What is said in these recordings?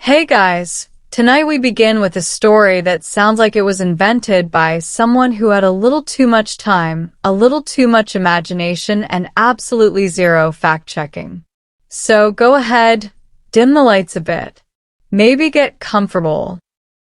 Hey guys, tonight we begin with a story that sounds like it was invented by someone who had a little too much time, a little too much imagination, and absolutely zero fact-checking. So go ahead, dim the lights a bit. Maybe get comfortable.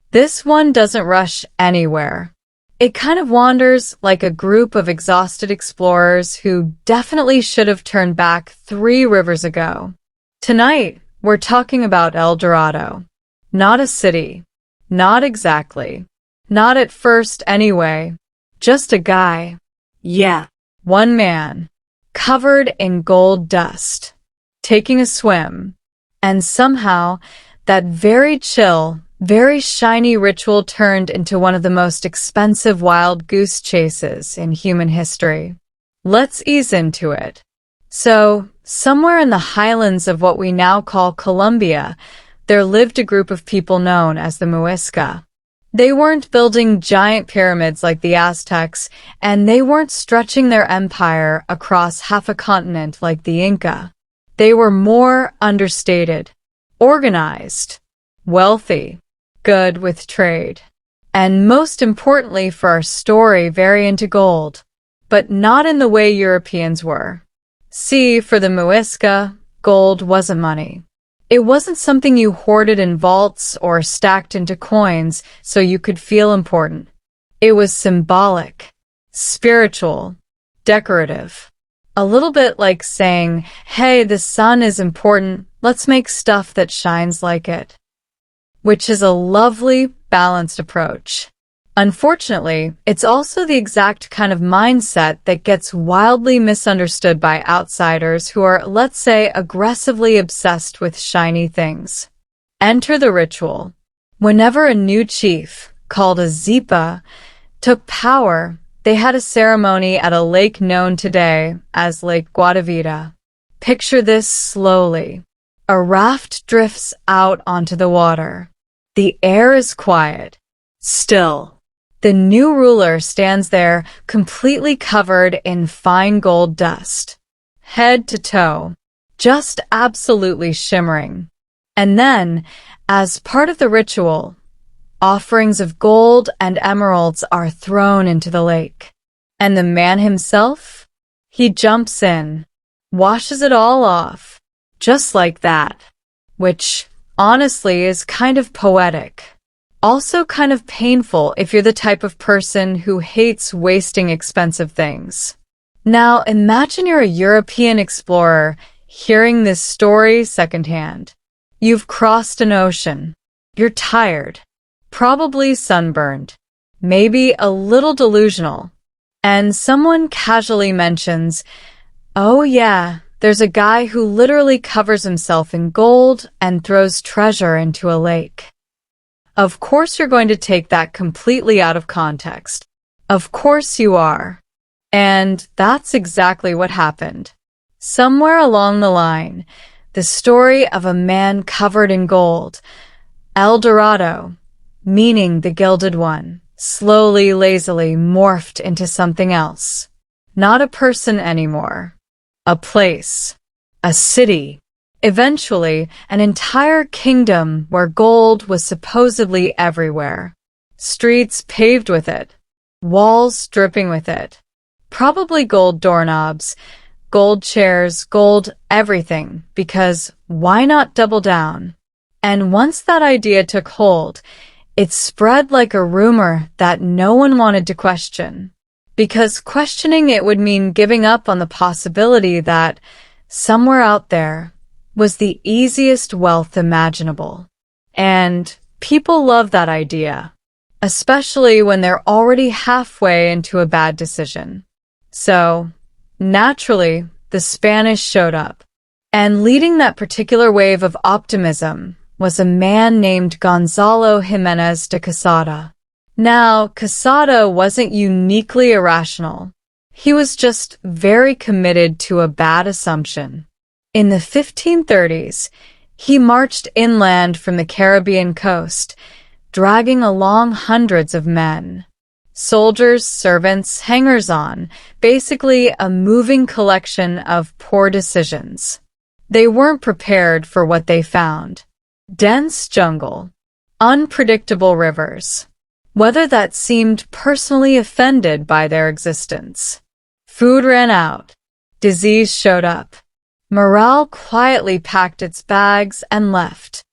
This one doesn't rush anywhere. It kind of wanders like a group of exhausted explorers who definitely should have turned back 3 rivers ago. Tonight, we're talking about El Dorado. Not a city. Not exactly. Not at first anyway. Just a guy. Yeah, one man. Covered in gold dust. Taking a swim. And somehow, that very chill, very shiny ritual turned into one of the most expensive wild goose chases in human history. Let's ease into it. So, somewhere in the highlands of what we now call Colombia, there lived a group of people known as the Muisca. They weren't building giant pyramids like the Aztecs, and they weren't stretching their empire across half a continent like the Inca. They were more understated, organized, wealthy, good with trade, and most importantly for our story, very into gold, but not in the way Europeans were. See, for the Muisca, gold wasn't money. It wasn't something you hoarded in vaults or stacked into coins so you could feel important. It was symbolic, spiritual, decorative. A little bit like saying, hey, the sun is important, let's make stuff that shines like it. Which is a lovely, balanced approach. Unfortunately, it's also the exact kind of mindset that gets wildly misunderstood by outsiders who are, let's say, aggressively obsessed with shiny things. Enter the ritual. Whenever a new chief, called a Zipa, took power, they had a ceremony at a lake known today as Lake Guadavita. Picture this slowly. A raft drifts out onto the water. The air is quiet, still. The new ruler stands there completely covered in fine gold dust, head to toe, just absolutely shimmering. And then, as part of the ritual, offerings of gold and emeralds are thrown into the lake. And the man himself? He jumps in, washes it all off, just like that, which honestly is kind of poetic. Also kind of painful if you're the type of person who hates wasting expensive things. Now imagine you're a European explorer hearing this story secondhand. You've crossed an ocean. You're tired. Probably sunburned. Maybe a little delusional. And someone casually mentions, oh yeah, there's a guy who literally covers himself in gold and throws treasure into a lake. Of course you're going to take that completely out of context. Of course you are. And that's exactly what happened. Somewhere along the line, the story of a man covered in gold, El Dorado, meaning the Gilded One, slowly, lazily morphed into something else. Not a person anymore. A place. A city. Eventually, an entire kingdom where gold was supposedly everywhere. Streets paved with it. Walls dripping with it. Probably gold doorknobs, gold chairs, gold everything, because why not double down? And once that idea took hold, it spread like a rumor that no one wanted to question. Because questioning it would mean giving up on the possibility that somewhere out there was the easiest wealth imaginable. And people love that idea, especially when they're already halfway into a bad decision. So, naturally, the Spanish showed up. And leading that particular wave of optimism was a man named Gonzalo Jimenez de Quesada. Now, Quesada wasn't uniquely irrational. He was just very committed to a bad assumption. In the 1530s, he marched inland from the Caribbean coast, dragging along hundreds of men. Soldiers, servants, hangers-on, basically a moving collection of poor decisions. They weren't prepared for what they found. dense jungle, unpredictable rivers, weather that seemed personally offended by their existence. Food ran out, disease showed up. Morale quietly packed its bags and left.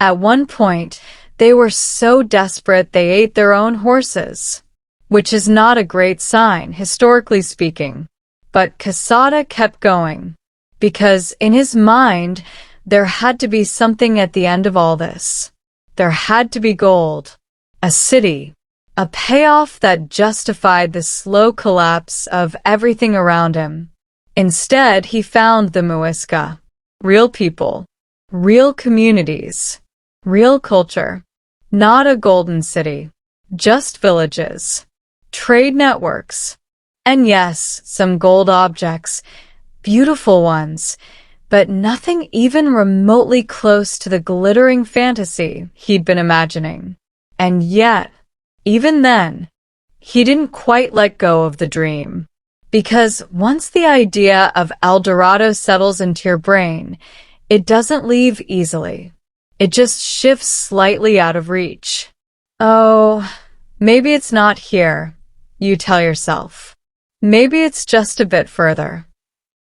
At one point, they were so desperate they ate their own horses, which is not a great sign, historically speaking. But Quesada kept going, because in his mind, there had to be something at the end of all this. There had to be gold, a city, a payoff that justified the slow collapse of everything around him. Instead, he found the Muisca. Real people, real communities, real culture. Not a golden city, just villages, trade networks, and yes, some gold objects, beautiful ones, but nothing even remotely close to the glittering fantasy he'd been imagining. And yet, even then, he didn't quite let go of the dream. Because once the idea of El Dorado settles into your brain, it doesn't leave easily. It just shifts slightly out of reach. Oh, maybe it's not here, you tell yourself. Maybe it's just a bit further.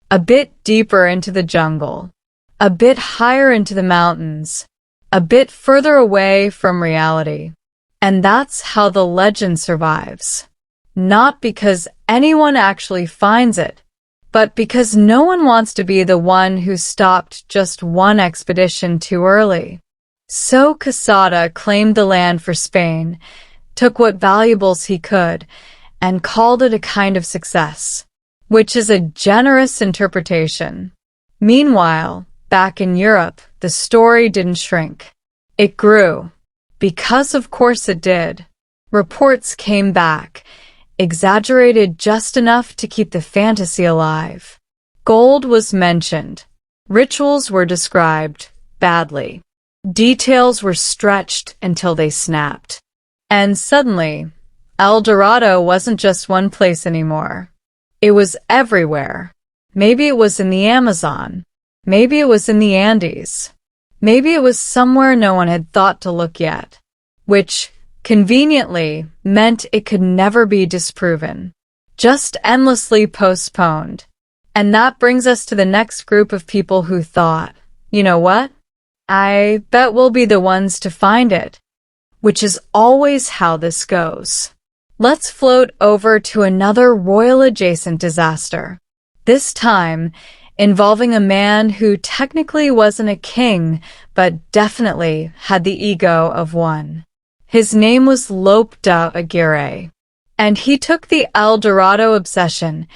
A bit deeper into the jungle. A bit higher into the mountains. A bit further away from reality. And that's how the legend survives. Not because anyone actually finds it, but because no one wants to be the one who stopped just one expedition too early. So Quesada claimed the land for Spain, took what valuables he could, and called it a kind of success, which is a generous interpretation. Meanwhile, back in Europe, the story didn't shrink. It grew. Because of course it did. Reports came back, exaggerated just enough to keep the fantasy alive. Gold was mentioned. Rituals were described badly. Details were stretched until they snapped. And suddenly, El Dorado wasn't just one place anymore. It was everywhere. Maybe it was in the Amazon. Maybe it was in the Andes. Maybe it was somewhere no one had thought to look yet, which, conveniently, meant it could never be disproven. Just endlessly postponed. And that brings us to the next group of people who thought, you know what? I bet we'll be the ones to find it. Which is always how this goes. Let's float over to another royal-adjacent disaster. This time, involving a man who technically wasn't a king, but definitely had the ego of one. His name was Lope de Aguirre, and he took the El Dorado obsession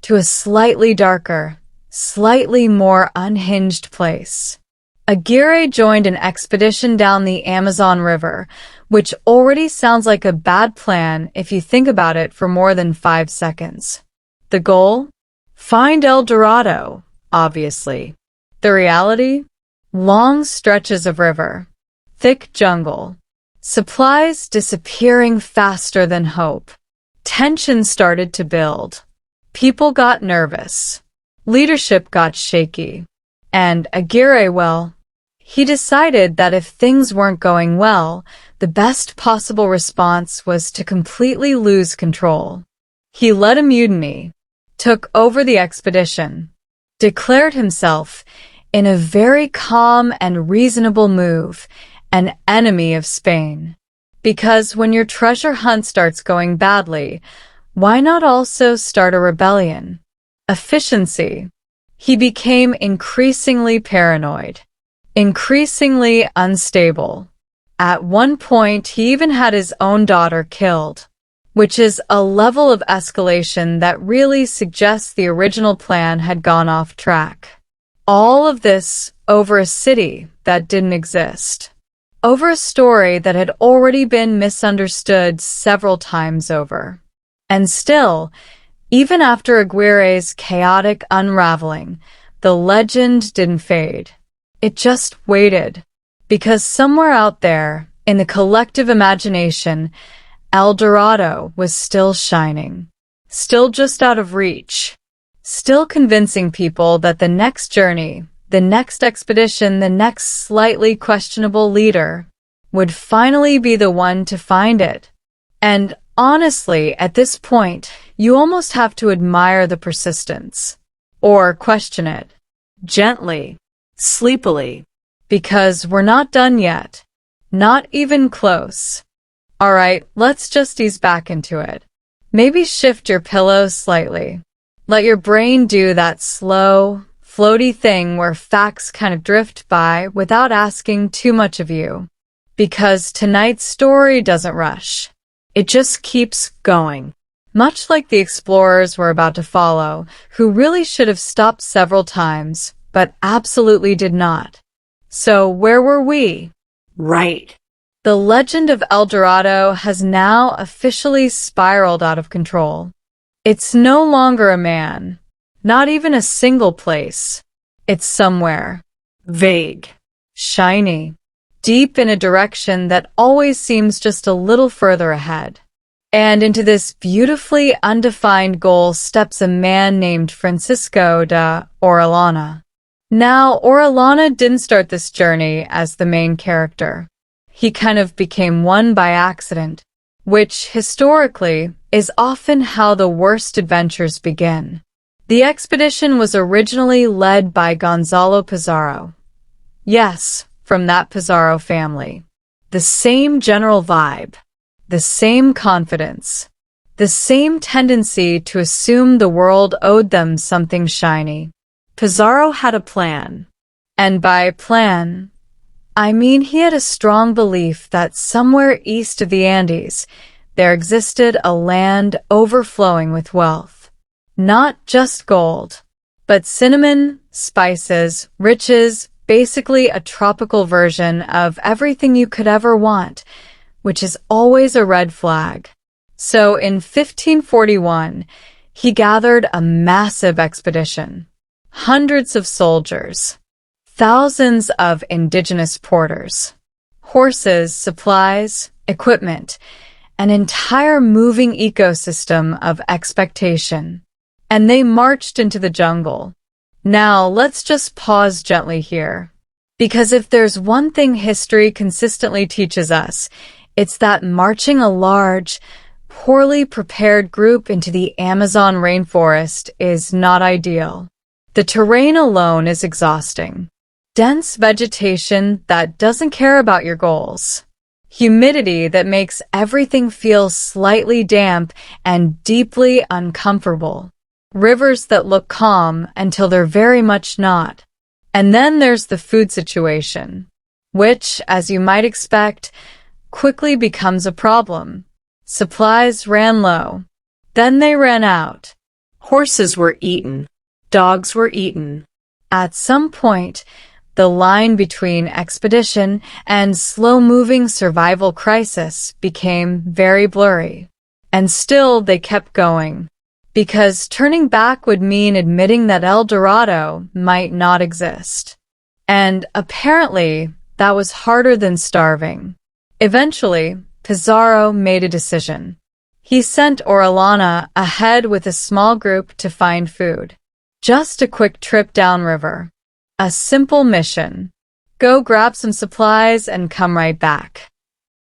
to a slightly darker, slightly more unhinged place. Aguirre joined an expedition down the Amazon River, which already sounds like a bad plan if you think about it for more than 5 seconds. The goal? Find El Dorado, obviously. The reality? Long stretches of river, thick jungle, supplies disappearing faster than hope. Tension started to build. People got nervous. Leadership got shaky. And Aguirre, well, he decided that if things weren't going well, the best possible response was to completely lose control. He led a mutiny, took over the expedition, declared himself, in a very calm and reasonable move, an enemy of Spain. Because when your treasure hunt starts going badly, why not also start a rebellion? Efficiency. He became increasingly paranoid, increasingly unstable. At one point, he even had his own daughter killed, which is a level of escalation that really suggests the original plan had gone off track. All of this over a city that didn't exist. Over a story that had already been misunderstood several times over. And still, even after Aguirre's chaotic unraveling, the legend didn't fade. It just waited. Because somewhere out there, in the collective imagination, El Dorado was still shining. Still just out of reach. Still convincing people that the next journey, the next expedition, the next slightly questionable leader, would finally be the one to find it. And honestly, at this point, you almost have to admire the persistence. Or question it. Gently. Sleepily. Because we're not done yet. Not even close. Alright, let's just ease back into it. Maybe shift your pillows slightly. Let your brain do that slow, floaty thing where facts kind of drift by without asking too much of you. Because tonight's story doesn't rush. It just keeps going. Much like the explorers we're about to follow, who really should have stopped several times, but absolutely did not. So where were we? Right. The legend of El Dorado has now officially spiraled out of control. It's no longer a man, not even a single place. It's somewhere. Vague. Shiny. Deep in a direction that always seems just a little further ahead. And into this beautifully undefined goal steps a man named Francisco de Orellana. Now, Orellana didn't start this journey as the main character. He kind of became one by accident, which, historically, is often how the worst adventures begin. The expedition was originally led by Gonzalo Pizarro. Yes, from that Pizarro family. The same general vibe, the same confidence, the same tendency to assume the world owed them something shiny. Pizarro had a plan. And by plan, I mean he had a strong belief that somewhere east of the Andes, there existed a land overflowing with wealth. Not just gold, but cinnamon, spices, riches, basically a tropical version of everything you could ever want, which is always a red flag. So in 1541, he gathered a massive expedition. Hundreds of soldiers, thousands of indigenous porters, horses, supplies, equipment, an entire moving ecosystem of expectation. And they marched into the jungle. Now, let's just pause gently here. Because if there's one thing history consistently teaches us, it's that marching a large, poorly prepared group into the Amazon rainforest is not ideal. The terrain alone is exhausting. Dense vegetation that doesn't care about your goals. Humidity that makes everything feel slightly damp and deeply uncomfortable. Rivers that look calm until they're very much not. And then there's the food situation, which, as you might expect, quickly becomes a problem. Supplies ran low. Then they ran out. Horses were eaten. Dogs were eaten. At some point, the line between expedition and slow-moving survival crisis became very blurry. And still they kept going. Because turning back would mean admitting that El Dorado might not exist. And apparently, that was harder than starving. Eventually, Pizarro made a decision. He sent Orellana ahead with a small group to find food. Just a quick trip downriver. A simple mission. Go grab some supplies and come right back.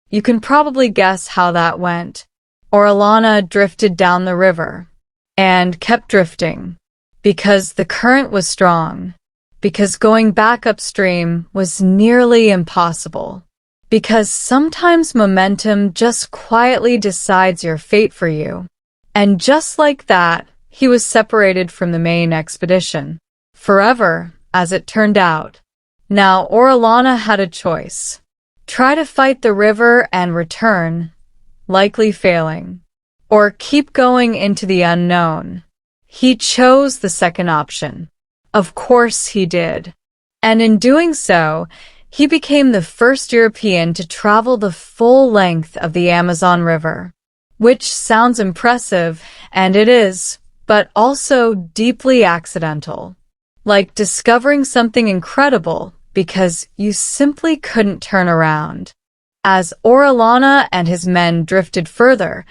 You can probably guess how that went. Orellana drifted down the river. And kept drifting. Because the current was strong. Because going back upstream was nearly impossible. Because sometimes momentum just quietly decides your fate for you. And just like that, he was separated from the main expedition. Forever, as it turned out. Now, Orellana had a choice. Try to fight the river and return, likely failing. Or keep going into the unknown. He chose the second option. Of course he did. And in doing so, he became the first European to travel the full length of the Amazon River. Which sounds impressive, and it is, but also deeply accidental. Like discovering something incredible because you simply couldn't turn around. As Orellana and his men drifted further,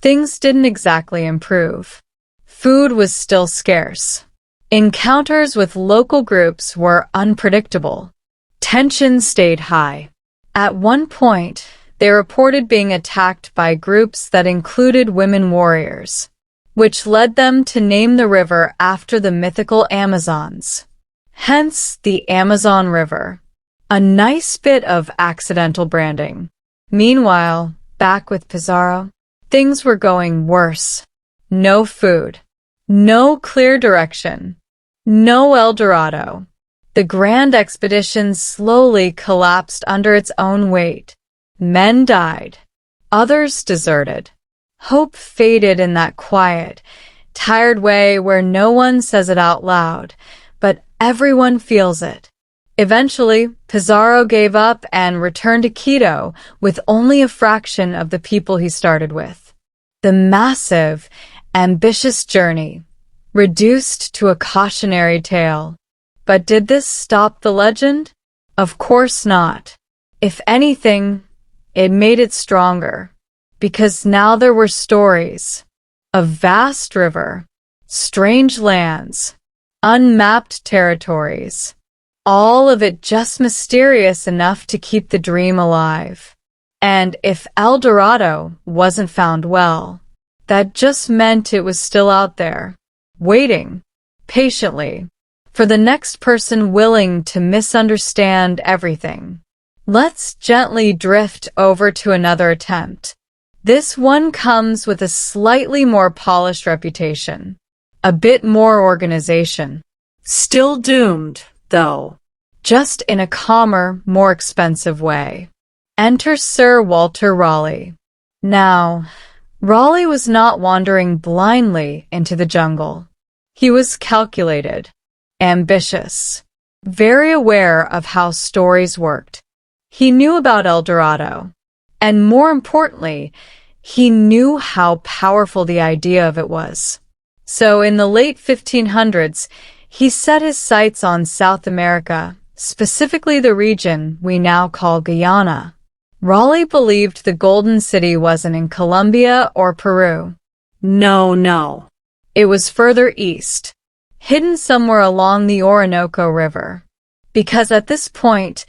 things didn't exactly improve. Food was still scarce. Encounters with local groups were unpredictable. Tension stayed high. At one point, they reported being attacked by groups that included women warriors, which led them to name the river after the mythical Amazons. Hence the Amazon River. A nice bit of accidental branding. Meanwhile, back with Pizarro, things were going worse. No food. No clear direction. No El Dorado. The grand expedition slowly collapsed under its own weight. Men died. Others deserted. Hope faded in that quiet, tired way where no one says it out loud, but everyone feels it. Eventually, Pizarro gave up and returned to Quito with only a fraction of the people he started with. The massive, ambitious journey, reduced to a cautionary tale. But did this stop the legend? Of course not. If anything, it made it stronger, because now there were stories. A vast river, strange lands, unmapped territories, all of it just mysterious enough to keep the dream alive. And if El Dorado wasn't found well, that just meant it was still out there, waiting, patiently, for the next person willing to misunderstand everything. Let's gently drift over to another attempt. This one comes with a slightly more polished reputation, a bit more organization. Still doomed, though. Just in a calmer, more expensive way. Enter Sir Walter Raleigh. Now, Raleigh was not wandering blindly into the jungle. He was calculated, ambitious, very aware of how stories worked. He knew about El Dorado, and more importantly, he knew how powerful the idea of it was. So in the late 1500s, he set his sights on South America, specifically the region we now call Guyana. Raleigh believed the Golden City wasn't in Colombia or Peru. No. It was further east, hidden somewhere along the Orinoco River. Because at this point,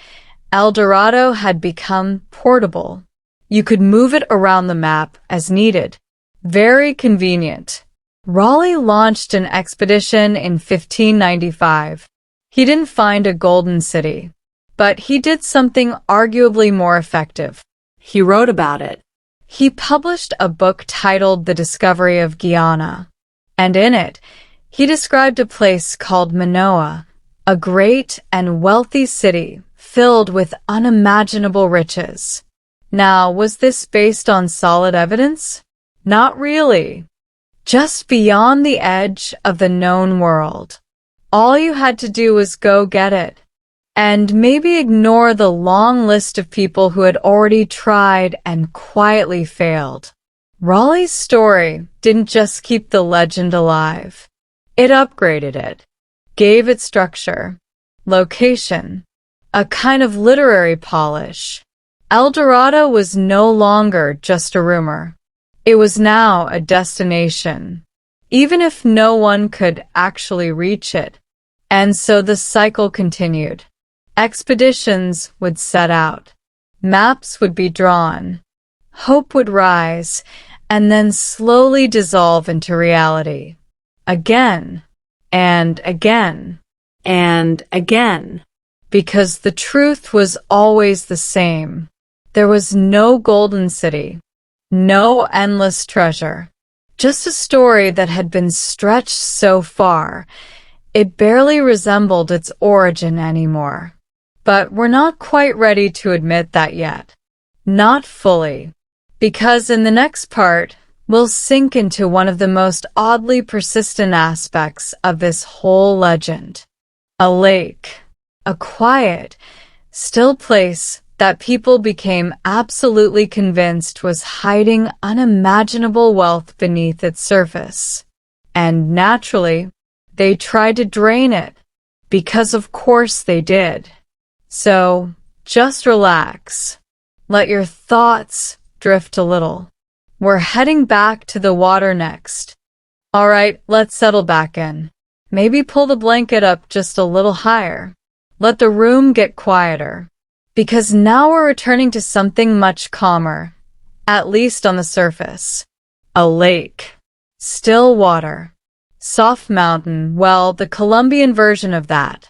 El Dorado had become portable. You could move it around the map as needed. Very convenient. Raleigh launched an expedition in 1595. He didn't find a golden city, but he did something arguably more effective. He wrote about it. He published a book titled The Discovery of Guyana, and in it, he described a place called Manoa, a great and wealthy city filled with unimaginable riches. Now, was this based on solid evidence? Not really. Just beyond the edge of the known world. All you had to do was go get it. And maybe ignore the long list of people who had already tried and quietly failed. Raleigh's story didn't just keep the legend alive. It upgraded it, gave it structure, location, a kind of literary polish. El Dorado was no longer just a rumor. It was now a destination, even if no one could actually reach it. And so the cycle continued. Expeditions would set out. Maps would be drawn. Hope would rise, and then slowly dissolve into reality. Again, and again, And again. because the truth was always the same. There was no golden city, no endless treasure, just a story that had been stretched so far, it barely resembled its origin anymore. But we're not quite ready to admit that yet. Not fully. Because in the next part, we'll sink into one of the most oddly persistent aspects of this whole legend. A lake. A quiet, still place that people became absolutely convinced was hiding unimaginable wealth beneath its surface. And naturally, they tried to drain it, because of course they did. So, just relax. Let your thoughts drift a little. We're heading back to the water next. Alright, let's settle back in. Maybe pull the blanket up just a little higher. Let the room get quieter. Because now we're returning to something much calmer, at least on the surface. A lake. Still water. Soft mountain, well, the Colombian version of that.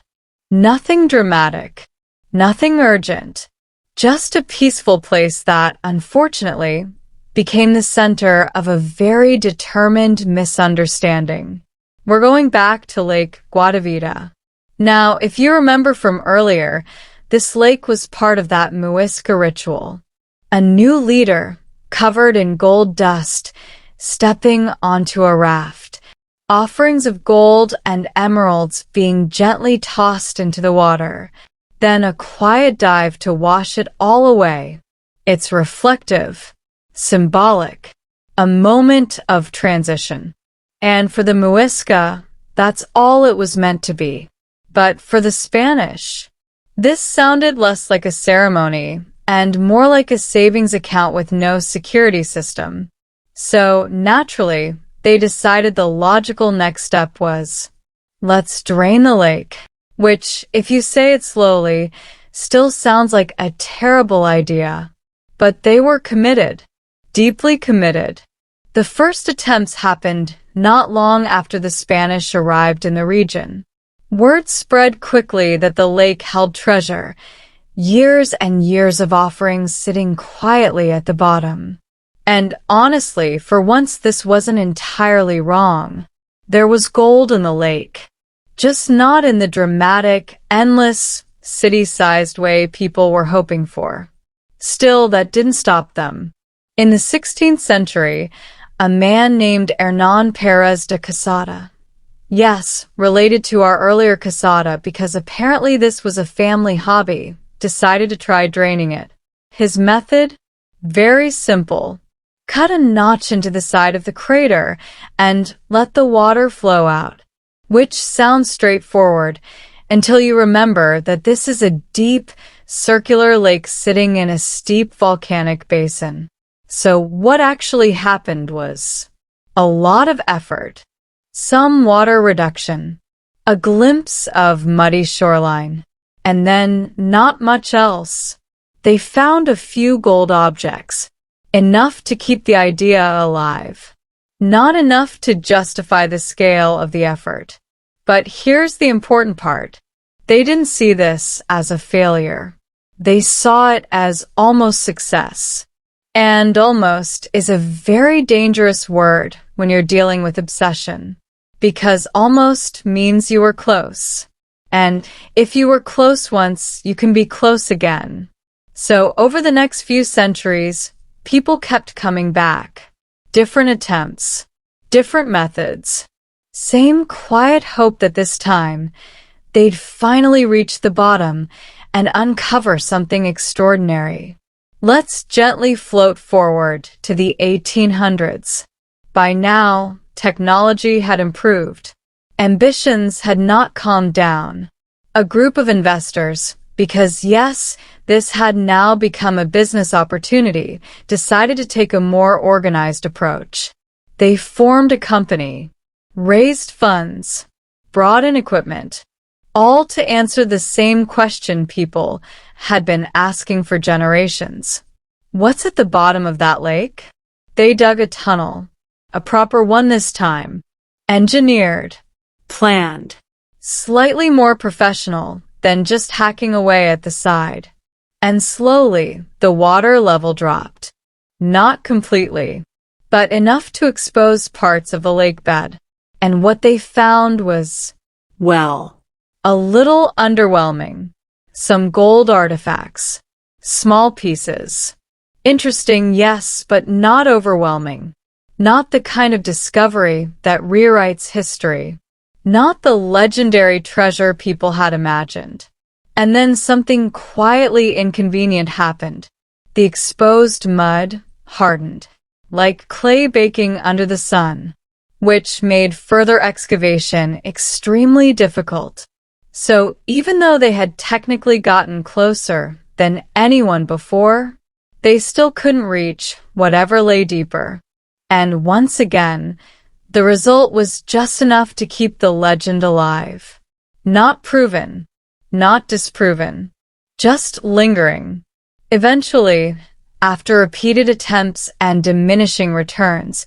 Nothing dramatic. Nothing urgent. Just a peaceful place that, unfortunately, became the center of a very determined misunderstanding. We're going back to Lake Guatavita. Now, if you remember from earlier, this lake was part of that Muisca ritual. A new leader, covered in gold dust, stepping onto a raft. Offerings of gold and emeralds being gently tossed into the water. Then a quiet dive to wash it all away. It's reflective, symbolic, a moment of transition. And for the Muisca, that's all it was meant to be. But for the Spanish, this sounded less like a ceremony and more like a savings account with no security system. So, naturally, they decided the logical next step was, let's drain the lake, which, if you say it slowly, still sounds like a terrible idea. But they were committed, deeply committed. The first attempts happened not long after the Spanish arrived in the region. Word spread quickly that the lake held treasure, years and years of offerings sitting quietly at the bottom. And honestly, for once this wasn't entirely wrong. There was gold in the lake, just not in the dramatic, endless, city-sized way people were hoping for. Still, that didn't stop them. In the 16th century, a man named Hernán Pérez de Quesada, yes, related to our earlier Quesada because apparently this was a family hobby, decided to try draining it. His method? Very simple. Cut a notch into the side of the crater and let the water flow out. Which sounds straightforward until you remember that this is a deep, circular lake sitting in a steep volcanic basin. So what actually happened was a lot of effort. Some water reduction, a glimpse of muddy shoreline, and then not much else. They found a few gold objects, enough to keep the idea alive, not enough to justify the scale of the effort. But here's the important part. They didn't see this as a failure. They saw it as almost success. And almost is a very dangerous word when you're dealing with obsession, because almost means you were close. And if you were close once, you can be close again. So over the next few centuries, people kept coming back. Different attempts, different methods. Same quiet hope that this time, they'd finally reach the bottom and uncover something extraordinary. Let's gently float forward to the 1800s. By now, technology had improved. Ambitions had not calmed down. A group of investors, because yes, this had now become a business opportunity, decided to take a more organized approach. They formed a company, raised funds, brought in equipment, all to answer the same question people had been asking for generations. What's at the bottom of that lake? They dug a tunnel, a proper one this time, engineered, planned, slightly more professional than just hacking away at the side. And slowly, the water level dropped. Not completely, but enough to expose parts of the lake bed. And what they found was, well, a little underwhelming. Some gold artifacts. Small pieces. Interesting, yes, but not overwhelming. Not the kind of discovery that rewrites history. Not the legendary treasure people had imagined. And then something quietly inconvenient happened. The exposed mud hardened, like clay baking under the sun, which made further excavation extremely difficult. So even though they had technically gotten closer than anyone before, they still couldn't reach whatever lay deeper. And once again, The result was just enough to keep the legend alive. Not proven, not disproven, just lingering. Eventually, after repeated attempts and diminishing returns,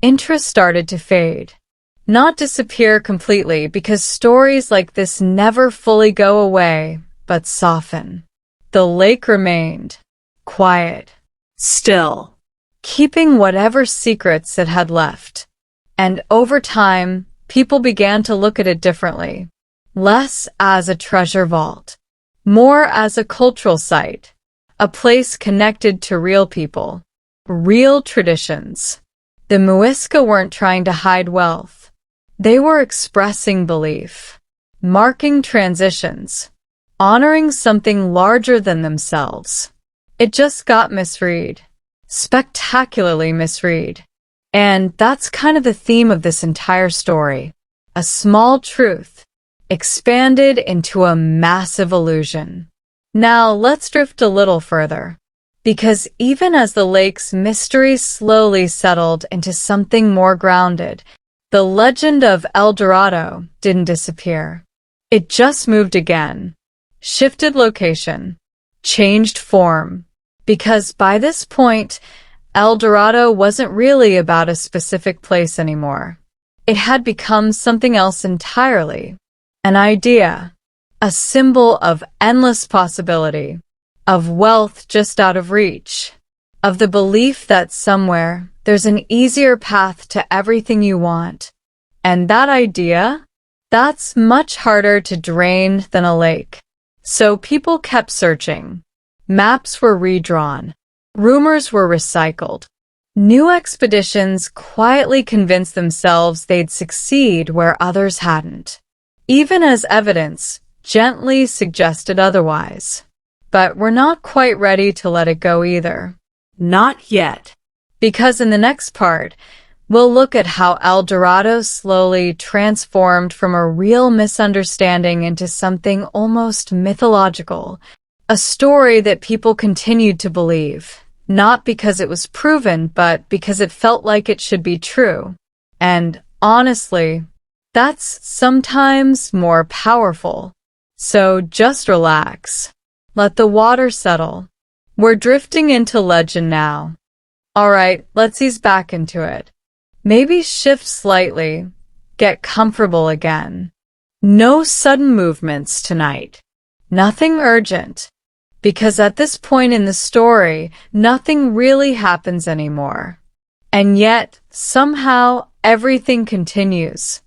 interest started to fade. Not disappear completely, because stories like this never fully go away, but soften. The lake remained quiet, Still. keeping whatever secrets it had left. And over time, people began to look at it differently. Less as a treasure vault, more as a cultural site, a place connected to real people, real traditions. The Muisca weren't trying to hide wealth. They were expressing belief, marking transitions, honoring something larger than themselves. It just got misread, spectacularly misread. And that's kind of the theme of this entire story. A small truth expanded into a massive illusion. Now let's drift a little further, because even as the lake's mystery slowly settled into something more grounded, the legend of El Dorado didn't disappear. It just moved again, shifted location, changed form, because by this point, El Dorado wasn't really about a specific place anymore. It had become something else entirely. An idea, a symbol of endless possibility, of wealth just out of reach, of the belief that somewhere there's an easier path to everything you want. And that idea, that's much harder to drain than a lake. So people kept searching. Maps were redrawn. Rumors were recycled. New expeditions quietly convinced themselves they'd succeed where others hadn't, even as evidence gently suggested otherwise. But we're not quite ready to let it go either. Not yet. Because in the next part, we'll look at how El Dorado slowly transformed from a real misunderstanding into something almost mythological, a story that people continued to believe, not because it was proven, but because it felt like it should be true. And honestly, that's sometimes more powerful. So just relax. Let the water settle. We're drifting into legend now. Alright, let's ease back into it. Maybe shift slightly. Get comfortable again. No sudden movements tonight. Nothing urgent. Because at this point in the story, nothing really happens anymore. And yet, somehow, everything continues.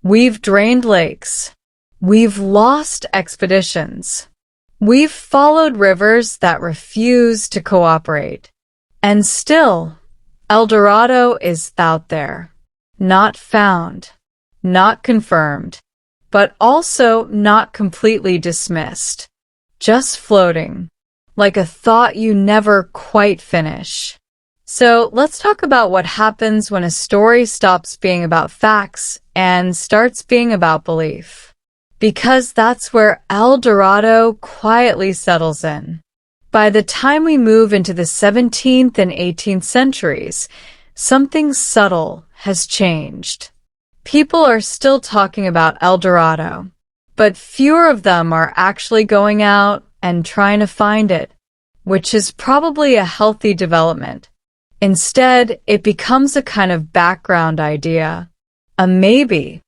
We've drained lakes. We've lost expeditions. We've followed rivers that refuse to cooperate. And still, El Dorado is out there. Not found. Not confirmed. But also not completely dismissed. Just floating. Like a thought you never quite finish. So let's talk about what happens when a story stops being about facts and starts being about belief. Because that's where El Dorado quietly settles in. By the time we move into the 17th and 18th centuries, something subtle has changed. People are still talking about El Dorado, but fewer of them are actually going out and trying to find it, which is probably a healthy development. Instead, it becomes a kind of background idea, a maybe,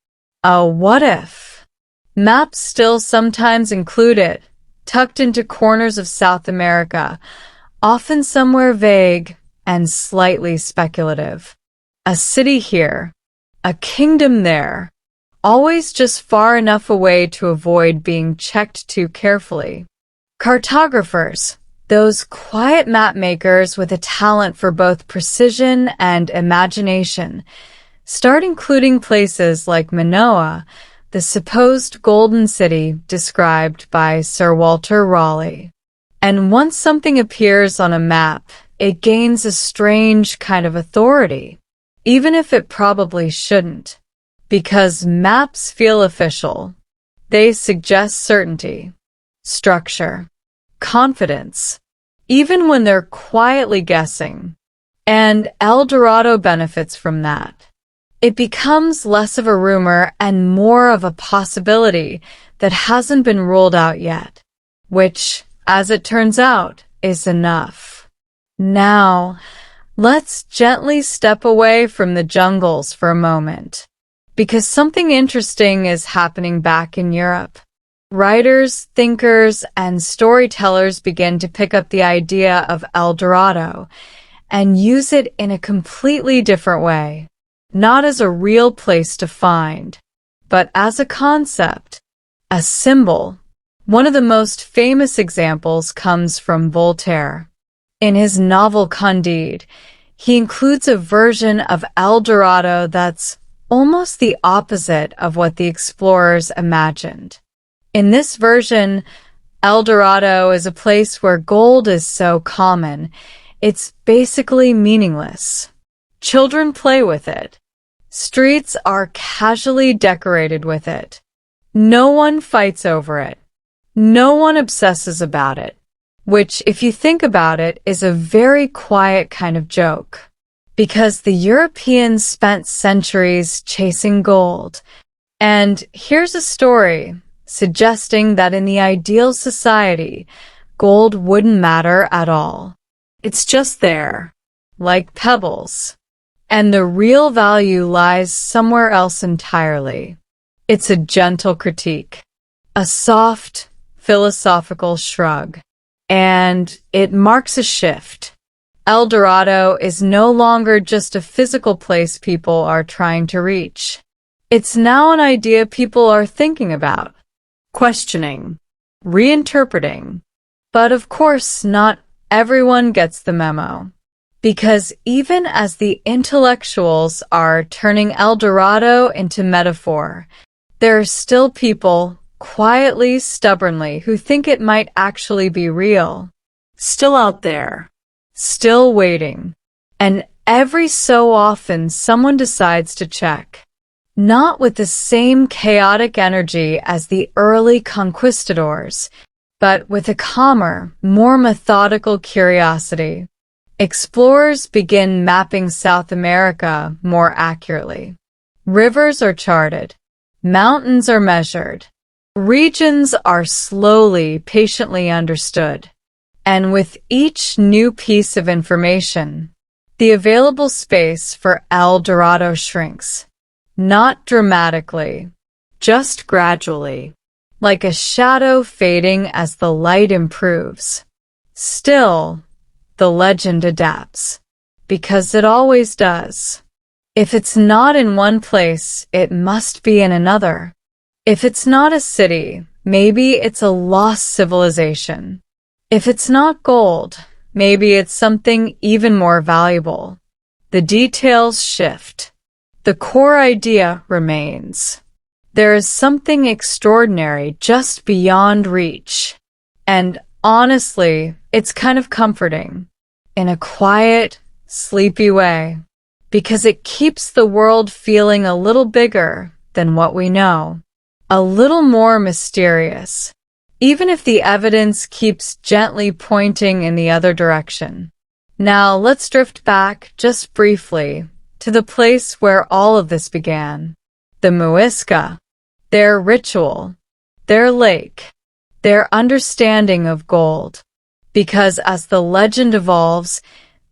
a what if. Maps still sometimes include it, tucked into corners of South America, often somewhere vague and slightly speculative. A city here, a kingdom there, always just far enough away to avoid being checked too carefully. Cartographers, those quiet map makers with a talent for both precision and imagination, start including places like Manoa, the supposed golden city described by Sir Walter Raleigh. And once something appears on a map, it gains a strange kind of authority, even if it probably shouldn't. Because maps feel official. They suggest certainty, structure, confidence, even when they're quietly guessing. And El Dorado benefits from that. It becomes less of a rumor and more of a possibility that hasn't been ruled out yet, which, as it turns out, is enough. Now, let's gently step away from the jungles for a moment, because something interesting is happening back in Europe. Writers, thinkers, and storytellers begin to pick up the idea of El Dorado and use it in a completely different way, not as a real place to find, but as a concept, a symbol. One of the most famous examples comes from Voltaire. In his novel Candide, he includes a version of El Dorado that's almost the opposite of what the explorers imagined. In this version, El Dorado is a place where gold is so common, it's basically meaningless. Children play with it. Streets are casually decorated with it. No one fights over it. No one obsesses about it, which, if you think about it, is a very quiet kind of joke. Because the Europeans spent centuries chasing gold. And here's a story suggesting that in the ideal society, gold wouldn't matter at all. It's just there, like pebbles. And the real value lies somewhere else entirely. It's a gentle critique, a soft, philosophical shrug, and it marks a shift. El Dorado is no longer just a physical place people are trying to reach. It's now an idea people are thinking about, questioning, reinterpreting. But of course, not everyone gets the memo. Because even as the intellectuals are turning El Dorado into metaphor, there are still people, quietly, stubbornly, who think it might actually be real. Still out there. Still waiting. And every so often someone decides to check. Not with the same chaotic energy as the early conquistadors, but with a calmer, more methodical curiosity. Explorers begin mapping South America more accurately. Rivers are charted. Mountains are measured. Regions are slowly, patiently understood. And with each new piece of information, the available space for El Dorado shrinks. Not dramatically, just gradually, like a shadow fading as the light improves. Still, the legend adapts, because it always does. If it's not in one place, it must be in another. If it's not a city, maybe it's a lost civilization. If it's not gold, maybe it's something even more valuable. The details shift. The core idea remains. There is something extraordinary just beyond reach. And honestly, it's kind of comforting. In a quiet, sleepy way. Because it keeps the world feeling a little bigger than what we know. A little more mysterious. Even if the evidence keeps gently pointing in the other direction. Now let's drift back, just briefly, to the place where all of this began. The Muisca. Their ritual. Their lake. Their understanding of gold. Because as the legend evolves,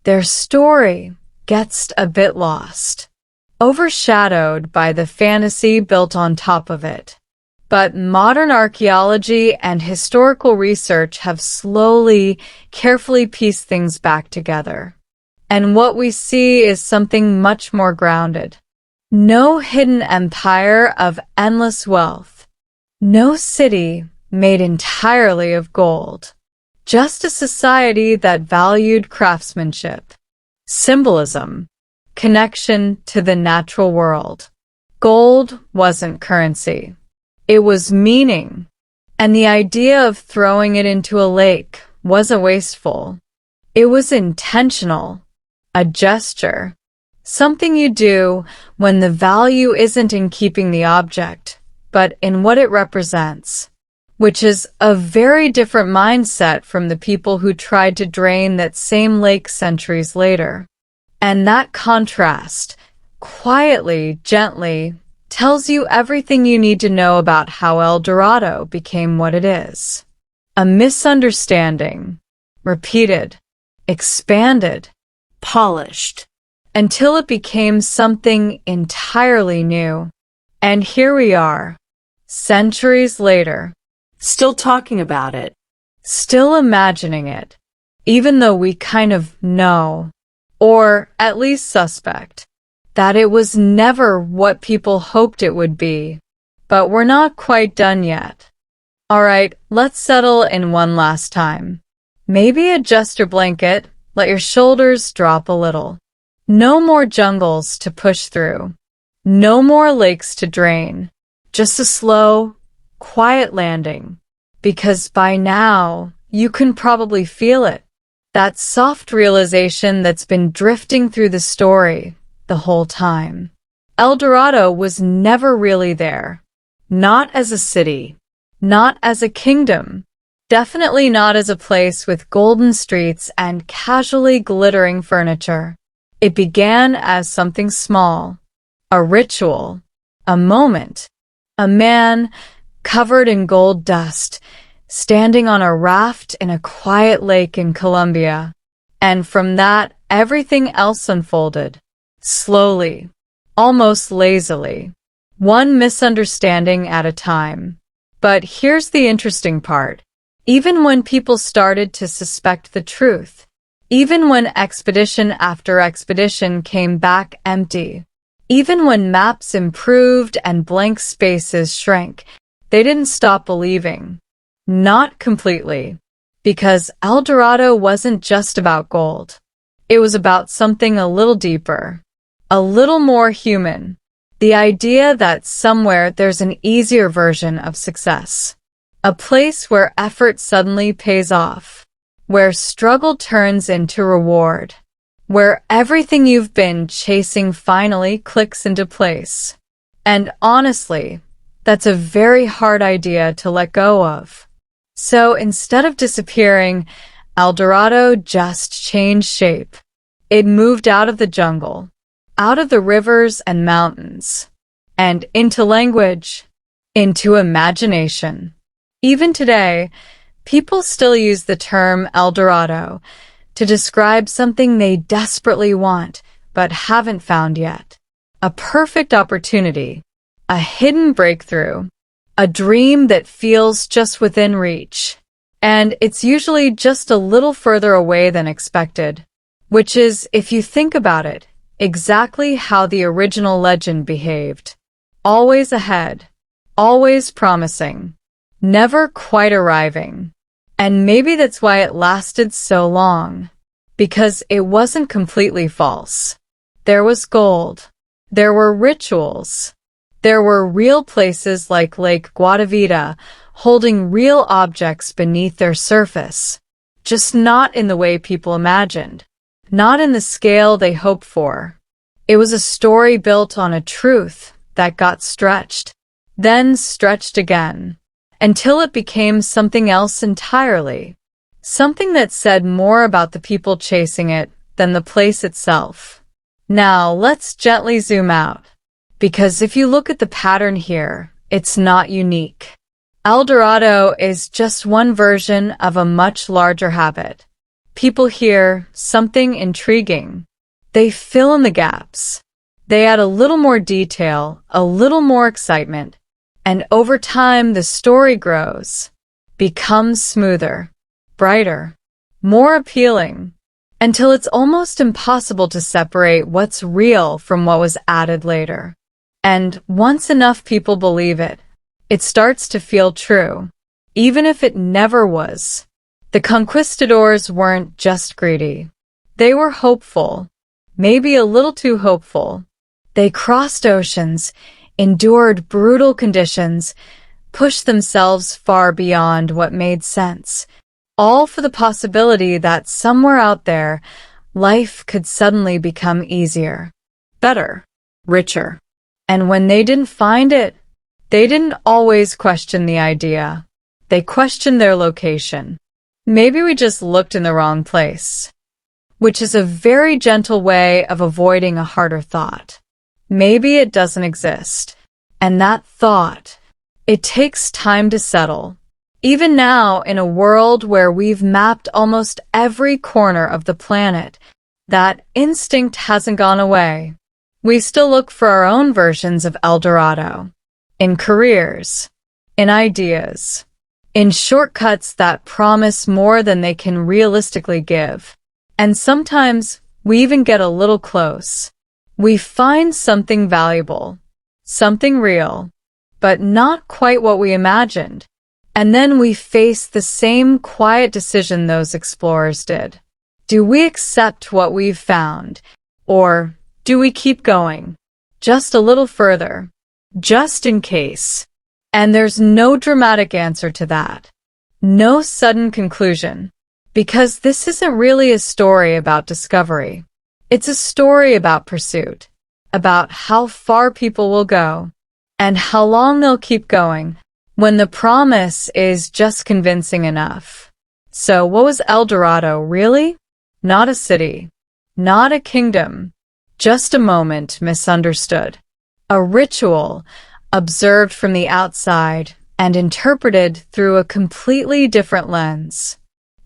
their story gets a bit lost. Overshadowed by the fantasy built on top of it. But modern archaeology and historical research have slowly, carefully pieced things back together. And what we see is something much more grounded. No hidden empire of endless wealth. No city made entirely of gold. Just a society that valued craftsmanship, symbolism, connection to the natural world. Gold wasn't currency. It was meaning. And the idea of throwing it into a lake wasn't wasteful. It was intentional. A gesture. Something you do when the value isn't in keeping the object, but in what it represents. Which is a very different mindset from the people who tried to drain that same lake centuries later. And that contrast, quietly, gently, tells you everything you need to know about how El Dorado became what it is. A misunderstanding, repeated, expanded, Polished. until it became something entirely new. And here we are, centuries later, Still talking about it. still imagining it, even though we kind of know, or at least suspect, that it was never what people hoped it would be. But we're not quite done yet. Alright, let's settle in one last time. Maybe adjust your blanket, let your shoulders drop a little. No more jungles to push through. No more lakes to drain. Just a slow, quiet landing. Because by now, you can probably feel it. That soft realization that's been drifting through the story the whole time. El Dorado was never really there. Not as a city. Not as a kingdom. Definitely not as a place with golden streets and casually glittering furniture. It began as something small. A ritual. A moment. A man, covered in gold dust, standing on a raft in a quiet lake in Colombia. And from that, everything else unfolded. Slowly. Almost lazily. One misunderstanding at a time. But here's the interesting part. Even when people started to suspect the truth, even when expedition after expedition came back empty, even when maps improved and blank spaces shrank, they didn't stop believing. Not completely. Because El Dorado wasn't just about gold. It was about something a little deeper. A little more human. The idea that somewhere there's an easier version of success. A place where effort suddenly pays off. Where struggle turns into reward. Where everything you've been chasing finally clicks into place. And honestly, that's a very hard idea to let go of. So instead of disappearing, El Dorado just changed shape. It moved out of the jungle, out of the rivers and mountains, and into language, into imagination. Even today, people still use the term El Dorado to describe something they desperately want but haven't found yet. A perfect opportunity, a hidden breakthrough, a dream that feels just within reach. And it's usually just a little further away than expected, which is, if you think about it, exactly how the original legend behaved. Always ahead, always promising, never quite arriving. And maybe that's why it lasted so long, because it wasn't completely false. There was gold. There were rituals. There were real places like Lake Guatavita holding real objects beneath their surface, just not in the way people imagined, not in the scale they hoped for. It was a story built on a truth that got stretched, then stretched again, until it became something else entirely. Something that said more about the people chasing it than the place itself. Now, let's gently zoom out. Because if you look at the pattern here, it's not unique. El Dorado is just one version of a much larger habit. People hear something intriguing. They fill in the gaps. They add a little more detail, a little more excitement. And over time, the story grows, becomes smoother, brighter, more appealing, until it's almost impossible to separate what's real from what was added later. And once enough people believe it, it starts to feel true, even if it never was. The conquistadors weren't just greedy. They were hopeful, maybe a little too hopeful. They crossed oceans, endured brutal conditions, pushed themselves far beyond what made sense, all for the possibility that somewhere out there, life could suddenly become easier, better, richer. And when they didn't find it, they didn't always question the idea. They questioned their location. Maybe we just looked in the wrong place, which is a very gentle way of avoiding a harder thought. Maybe it doesn't exist. And that thought, it takes time to settle. Even now, in a world where we've mapped almost every corner of the planet, that instinct hasn't gone away. We still look for our own versions of El Dorado. In careers, in ideas, in shortcuts that promise more than they can realistically give. And sometimes we even get a little close. We find something valuable, something real, but not quite what we imagined. And then we face the same quiet decision those explorers did. Do we accept what we've found, or do we keep going? Just a little further, just in case. And there's no dramatic answer to that. No sudden conclusion. Because this isn't really a story about discovery. It's a story about pursuit, about how far people will go, and how long they'll keep going, when the promise is just convincing enough. So what was El Dorado, really? Not a city, not a kingdom, just a moment misunderstood. A ritual, observed from the outside and interpreted through a completely different lens,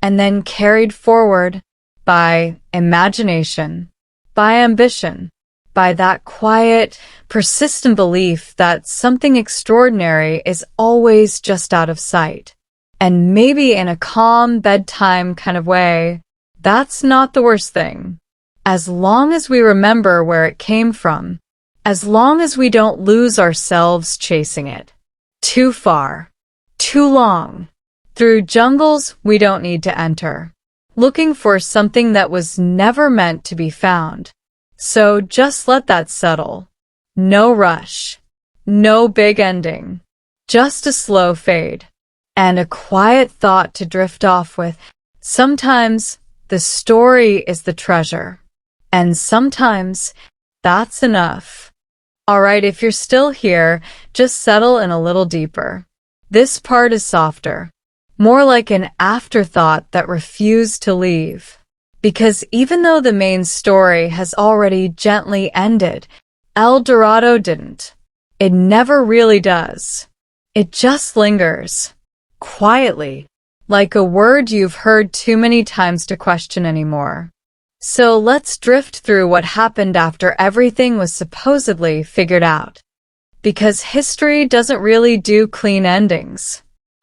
and then carried forward by imagination, by ambition, by that quiet, persistent belief that something extraordinary is always just out of sight. And maybe in a calm bedtime kind of way, that's not the worst thing. As long as we remember where it came from, as long as we don't lose ourselves chasing it. Too far, too long, through jungles we don't need to enter, looking for something that was never meant to be found. So just let that settle. No rush, no big ending, just a slow fade, and a quiet thought to drift off with. Sometimes the story is the treasure, and sometimes that's enough. Alright, if you're still here, just settle in a little deeper. This part is softer, more like an afterthought that refused to leave. Because even though the main story has already gently ended, El Dorado didn't. It never really does. It just lingers, quietly, like a word you've heard too many times to question anymore. So let's drift through what happened after everything was supposedly figured out. Because history doesn't really do clean endings.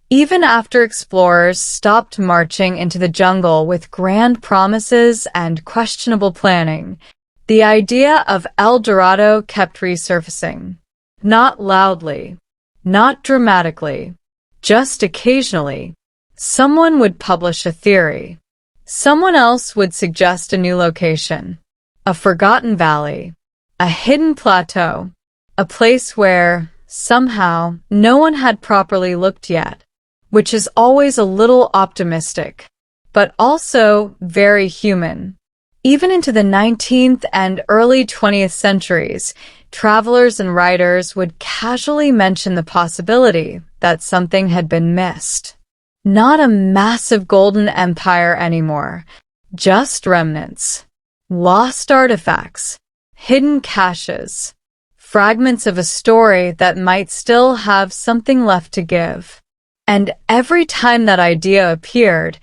Even after explorers stopped marching into the jungle with grand promises and questionable planning, the idea of El Dorado kept resurfacing. Not loudly, not dramatically, just occasionally. Someone would publish a theory. Someone else would suggest a new location, a forgotten valley, a hidden plateau, a place where, somehow, no one had properly looked yet, which is always a little optimistic, but also very human. Even into the 19th and early 20th centuries, travelers and writers would casually mention the possibility that something had been missed. Not a massive golden empire anymore, just remnants, lost artifacts, hidden caches, fragments of a story that might still have something left to give. And every time that idea appeared,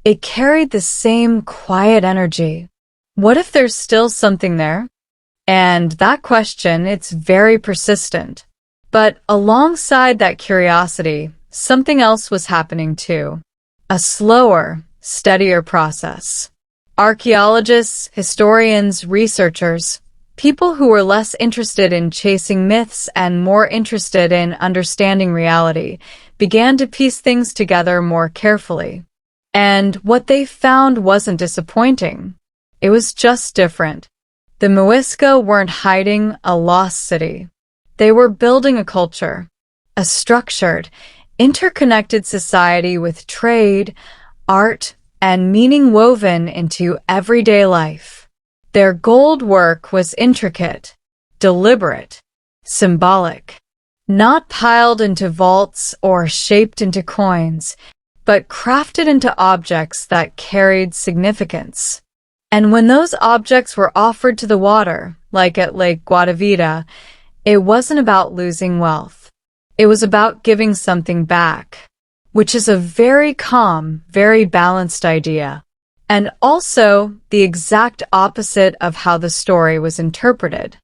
it carried the same quiet energy. What if there's still something there? And that question, it's very persistent. But alongside that curiosity, something else was happening too. A slower, steadier process. Archaeologists, historians, researchers, people who were less interested in chasing myths and more interested in understanding reality, began to piece things together more carefully. And what they found wasn't disappointing. It was just different. The Muisca weren't hiding a lost city. They were building a culture, a structured, interconnected society with trade, art, and meaning woven into everyday life. Their gold work was intricate, deliberate, symbolic, not piled into vaults or shaped into coins, but crafted into objects that carried significance. And when those objects were offered to the water, like at Lake Guadavita, it wasn't about losing wealth. It was about giving something back, which is a very calm, very balanced idea, and also the exact opposite of how the story was interpreted.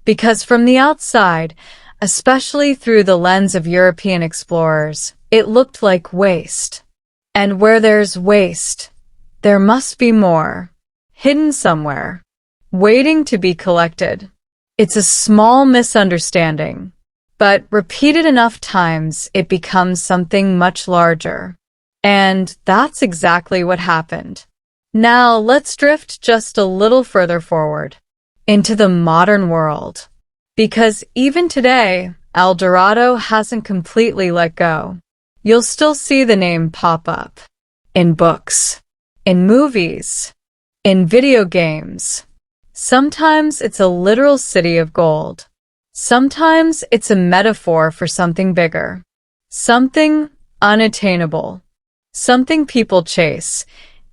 Because from the outside, especially through the lens of European explorers, it looked like waste. And where there's waste, there must be more, hidden somewhere, waiting to be collected. It's a small misunderstanding, but repeated enough times, it becomes something much larger. And that's exactly what happened. Now let's drift just a little further forward, into the modern world. Because even today, El Dorado hasn't completely let go. You'll still see the name pop up. In books, in movies, in video games. Sometimes it's a literal city of gold. Sometimes it's a metaphor for something bigger. Something unattainable. Something people chase,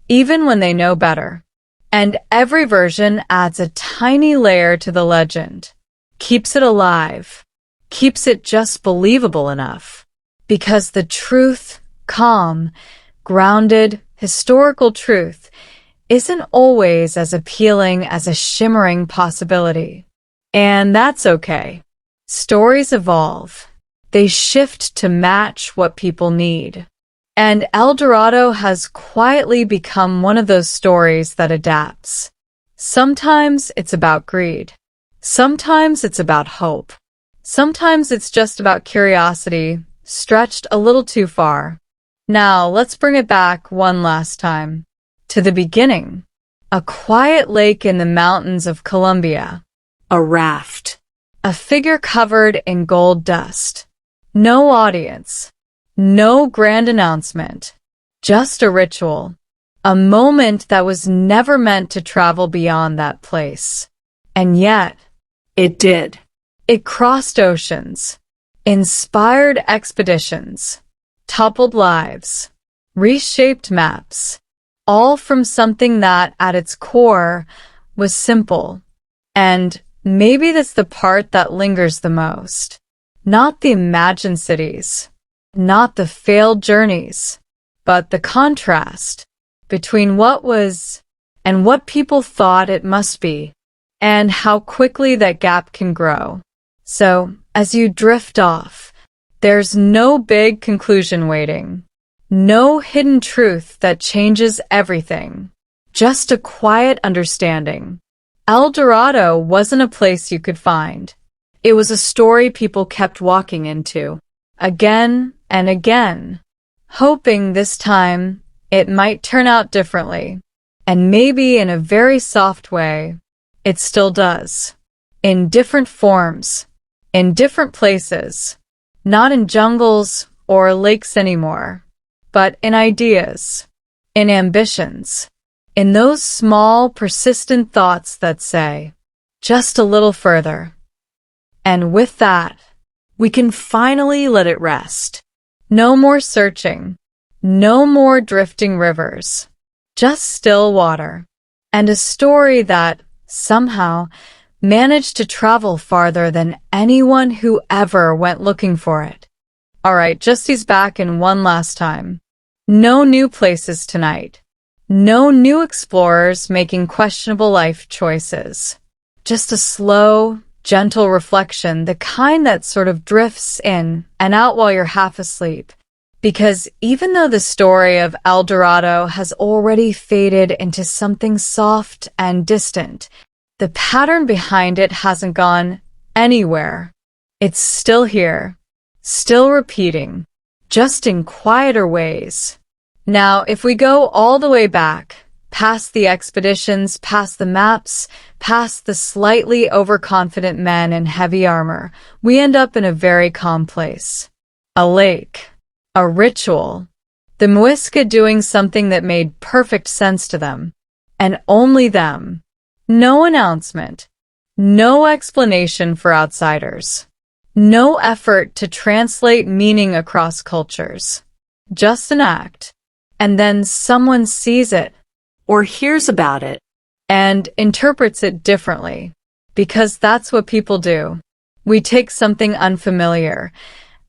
even when they know better. And every version adds a tiny layer to the legend. Keeps it alive. Keeps it just believable enough. Because the truth, calm, grounded, historical truth, isn't always as appealing as a shimmering possibility. And that's okay. Stories evolve. They shift to match what people need. And El Dorado has quietly become one of those stories that adapts. Sometimes it's about greed. Sometimes it's about hope. Sometimes it's just about curiosity, stretched a little too far. Now, let's bring it back one last time. To the beginning. A quiet lake in the mountains of Colombia. A raft. A figure covered in gold dust. No audience. No grand announcement. Just a ritual. A moment that was never meant to travel beyond that place. And yet, It did. it crossed oceans, inspired expeditions, toppled lives, reshaped maps, all from something that, at its core, was simple. And maybe that's the part that lingers the most. Not the imagined cities, not the failed journeys, but the contrast between what was and what people thought it must be, and how quickly that gap can grow. So, as you drift off, there's no big conclusion waiting. No hidden truth that changes everything. Just a quiet understanding. El Dorado wasn't a place you could find. It was a story people kept walking into, again and again, hoping this time it might turn out differently. And maybe in a very soft way, it still does. In different forms, in different places, not in jungles or lakes anymore, but in ideas, in ambitions, in those small, persistent thoughts that say, just a little further. And with that, we can finally let it rest. No more searching, no more drifting rivers, just still water, and a story that, somehow, managed to travel farther than anyone who ever went looking for it. Alright, Justy's back in one last time. No new places tonight. No new explorers making questionable life choices. Just a slow, gentle reflection, the kind that sort of drifts in and out while you're half asleep. Because even though the story of El Dorado has already faded into something soft and distant, the pattern behind it hasn't gone anywhere. It's still here, still repeating, just in quieter ways. Now, if we go all the way back, past the expeditions, past the maps, past the slightly overconfident men in heavy armor, we end up in a very calm place. A lake. A ritual. The Muisca doing something that made perfect sense to them. And only them. No announcement. No explanation for outsiders. No effort to translate meaning across cultures. Just an act. And then someone sees it. Or hears about it. and interprets it differently. Because that's what people do. We take something unfamiliar,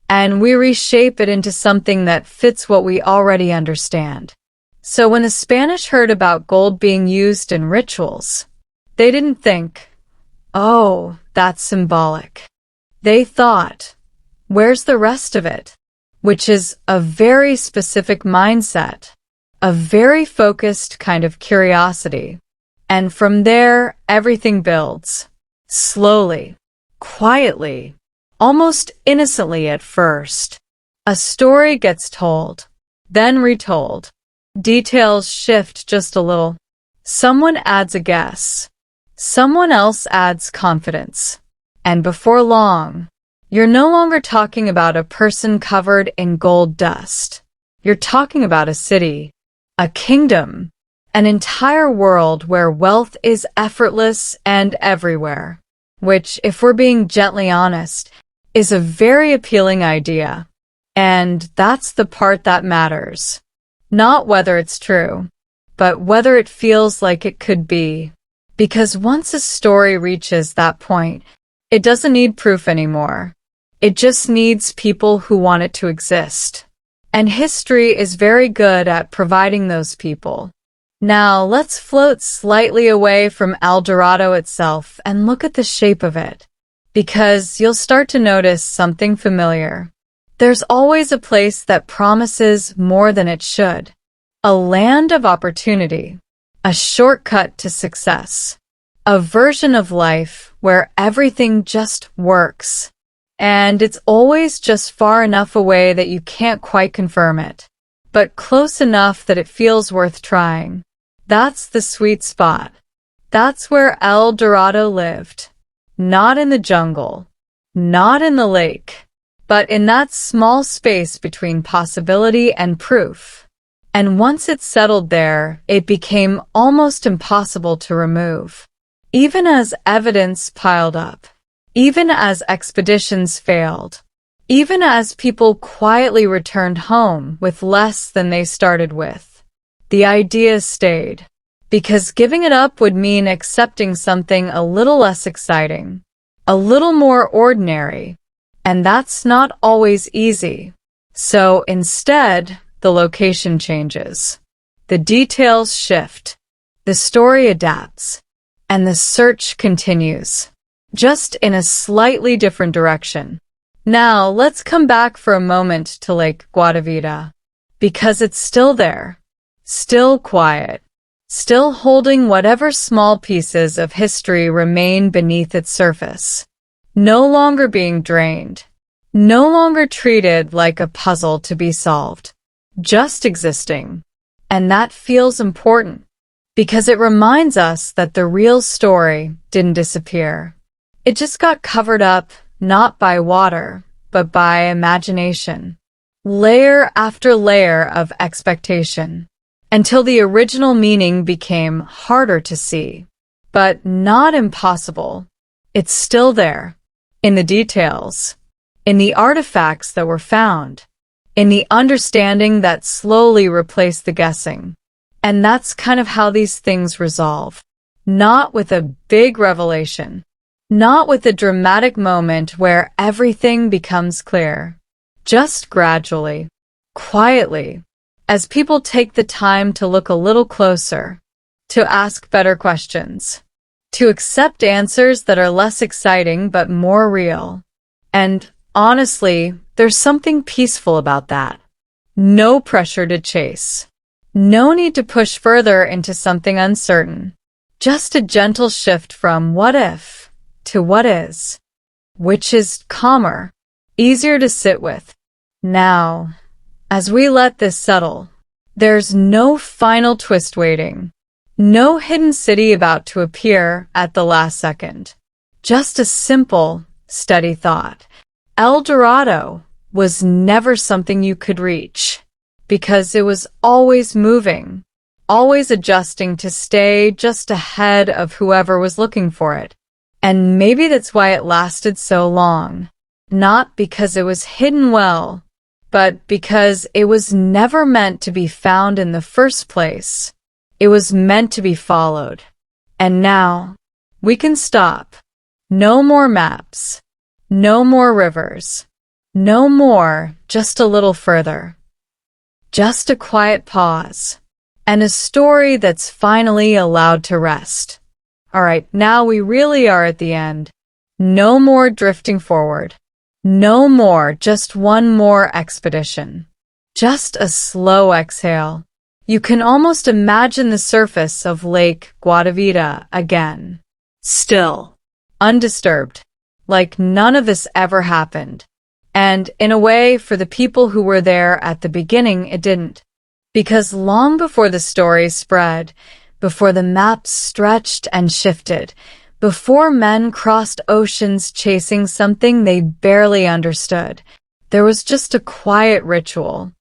and we reshape it into something that fits what we already understand. So when the Spanish heard about gold being used in rituals, they didn't think, "Oh, that's symbolic." They thought, "Where's the rest of it?" Which is a very specific mindset, a very focused kind of curiosity. And from there, everything builds. Slowly, quietly, almost innocently at first. A story gets told, then retold. Details shift just a little. Someone adds a guess. Someone else adds confidence. And before long, you're no longer talking about a person covered in gold dust. You're talking about a city, a kingdom, an entire world where wealth is effortless and everywhere. Which, if we're being gently honest, is a very appealing idea. And that's the part that matters. Not whether it's true, but whether it feels like it could be. Because once a story reaches that point, it doesn't need proof anymore. It just needs people who want it to exist. And history is very good at providing those people. Now, let's float slightly away from El Dorado itself and look at the shape of it, because you'll start to notice something familiar. There's always a place that promises more than it should. A land of opportunity, a shortcut to success, a version of life where everything just works. And it's always just far enough away that you can't quite confirm it, but close enough that it feels worth trying. That's the sweet spot. That's where El Dorado lived. Not in the jungle, not in the lake, but in that small space between possibility and proof. And once it settled there, it became almost impossible to remove. Even as evidence piled up, even as expeditions failed, even as people quietly returned home with less than they started with. The idea stayed, because giving it up would mean accepting something a little less exciting, a little more ordinary, and that's not always easy. So instead, the location changes. The details shift, the story adapts, and the search continues, just in a slightly different direction. Now, let's come back for a moment to Lake Guatavita, because it's still there. Still quiet, still holding whatever small pieces of history remain beneath its surface. No longer being drained, no longer treated like a puzzle to be solved, just existing. And that feels important, because it reminds us that the real story didn't disappear. It just got covered up, not by water, but by imagination. Layer after layer of expectation. Until the original meaning became harder to see. But not impossible. It's still there. In the details. In the artifacts that were found. In the understanding that slowly replaced the guessing. And that's kind of how these things resolve. Not with a big revelation. Not with a dramatic moment where everything becomes clear. Just gradually. Quietly. As people take the time to look a little closer, to ask better questions, to accept answers that are less exciting but more real. And honestly, there's something peaceful about that. No pressure to chase. No need to push further into something uncertain. Just a gentle shift from what if to what is, which is calmer, easier to sit with. Now, as we let this settle, there's no final twist waiting. No hidden city about to appear at the last second. Just a simple, steady thought. El Dorado was never something you could reach, because it was always moving, always adjusting to stay just ahead of whoever was looking for it. And maybe that's why it lasted so long. Not because it was hidden well, but because it was never meant to be found in the first place. It was meant to be followed. And now, we can stop. No more maps. No more rivers. No more, just a little further. Just a quiet pause. And a story that's finally allowed to rest. Alright, now we really are at the end. No more drifting forward. No more, just one more expedition. Just a slow exhale. You can almost imagine the surface of Lake Guadavita again. Still. Undisturbed. Like none of this ever happened. And in a way, for the people who were there at the beginning, it didn't. Because long before the story spread, before the maps stretched and shifted, before men crossed oceans chasing something they barely understood, there was just a quiet ritual.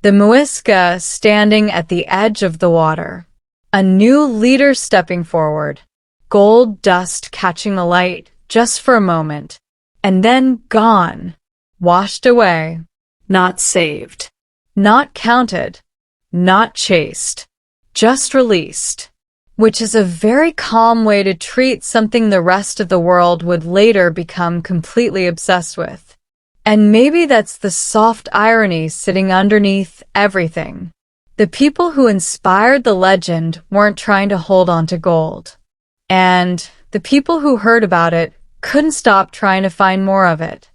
The Muisca standing at the edge of the water. A new leader stepping forward. Gold dust catching the light just for a moment. And then gone. Washed away. Not saved. Not counted. Not chased. Just released. Which is a very calm way to treat something the rest of the world would later become completely obsessed with. And maybe that's the soft irony sitting underneath everything. The people who inspired the legend weren't trying to hold on to gold. And the people who heard about it couldn't stop trying to find more of it.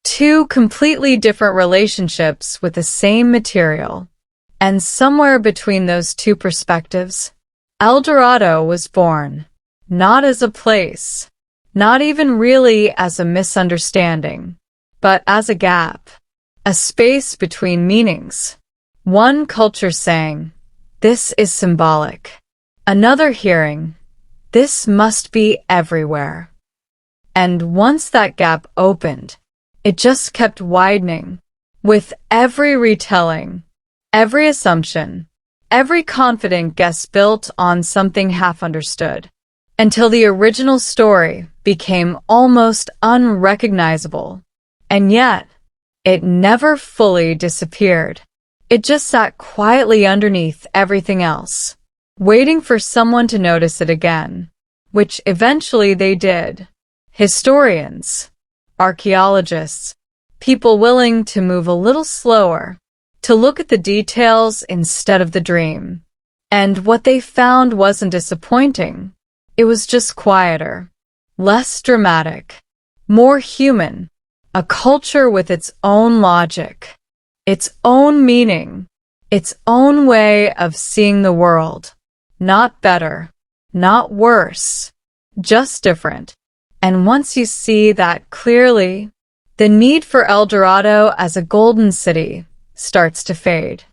Two completely different relationships with the same material. And somewhere between those two perspectives, El Dorado was born. Not as a place. Not even really as a misunderstanding. But as a gap, a space between meanings. One culture saying, this is symbolic. Another hearing, this must be everywhere. And once that gap opened, it just kept widening, with every retelling, every assumption, every confident guess built on something half understood, until the original story became almost unrecognizable. And yet, it never fully disappeared. It just sat quietly underneath everything else, waiting for someone to notice it again, which eventually they did. Historians, archaeologists, people willing to move a little slower, to look at the details instead of the dream. And what they found wasn't disappointing. It was just quieter, less dramatic, more human. A culture with its own logic, its own meaning, its own way of seeing the world. Not better, not worse, just different. And once you see that clearly, the need for El Dorado as a golden city starts to fade.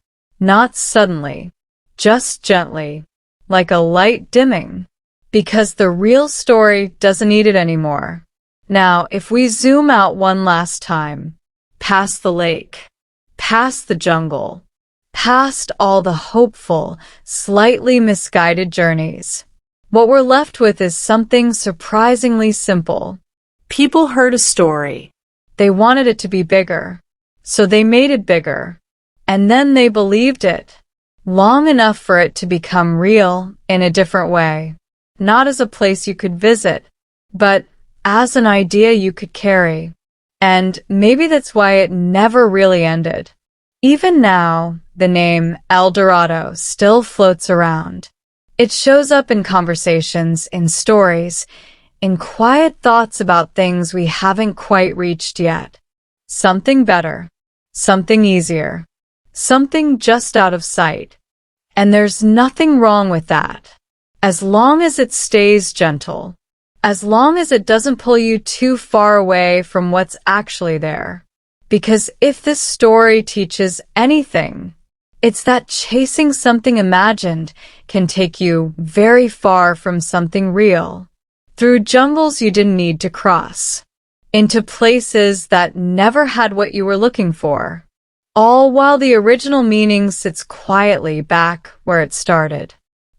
Not suddenly, just gently, like a light dimming, because the real story doesn't need it anymore. Now, if we zoom out one last time, past the lake, past the jungle, past all the hopeful, slightly misguided journeys, what we're left with is something surprisingly simple. People heard a story. They wanted it to be bigger, so they made it bigger. And then they believed it, long enough for it to become real in a different way. Not as a place you could visit, but as an idea you could carry. And maybe that's why it never really ended. Even now, the name El Dorado still floats around. It shows up in conversations, in stories, in quiet thoughts about things we haven't quite reached yet. Something better, something easier, something just out of sight. And there's nothing wrong with that, as long as it stays gentle. As long as it doesn't pull you too far away from what's actually there. Because if this story teaches anything, it's that chasing something imagined can take you very far from something real. Through jungles you didn't need to cross. Into places that never had what you were looking for. All while the original meaning sits quietly back where it started.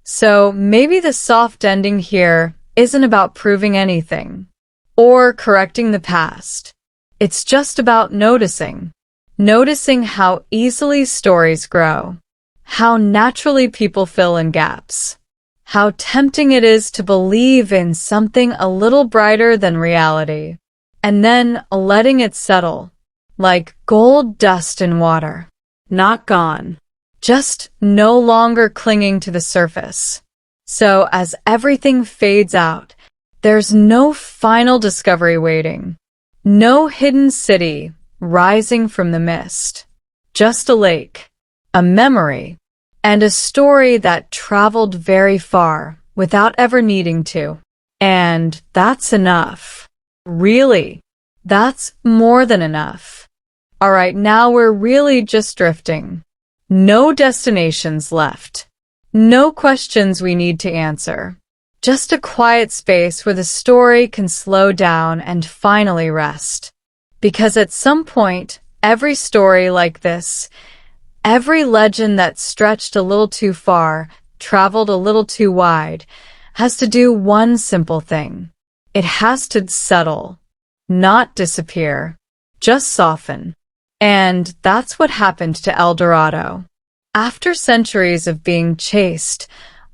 So maybe the soft ending here isn't about proving anything or correcting the past. It's just about noticing. Noticing how easily stories grow, how naturally people fill in gaps, How tempting it is to believe in something a little brighter than reality, and then letting it settle, like gold dust in water. Not gone. Just no longer clinging to the surface. So as everything fades out, there's no final discovery waiting. No hidden city rising from the mist. Just a lake, a memory, and a story that traveled very far without ever needing to. And that's enough. Really, that's more than enough. All right, now we're really just drifting. No destinations left. No questions we need to answer. Just a quiet space where the story can slow down and finally rest. Because at some point, every story like this, every legend that stretched a little too far, traveled a little too wide, has to do one simple thing. It has to settle, not disappear, just soften. And that's what happened to El Dorado. After centuries of being chased,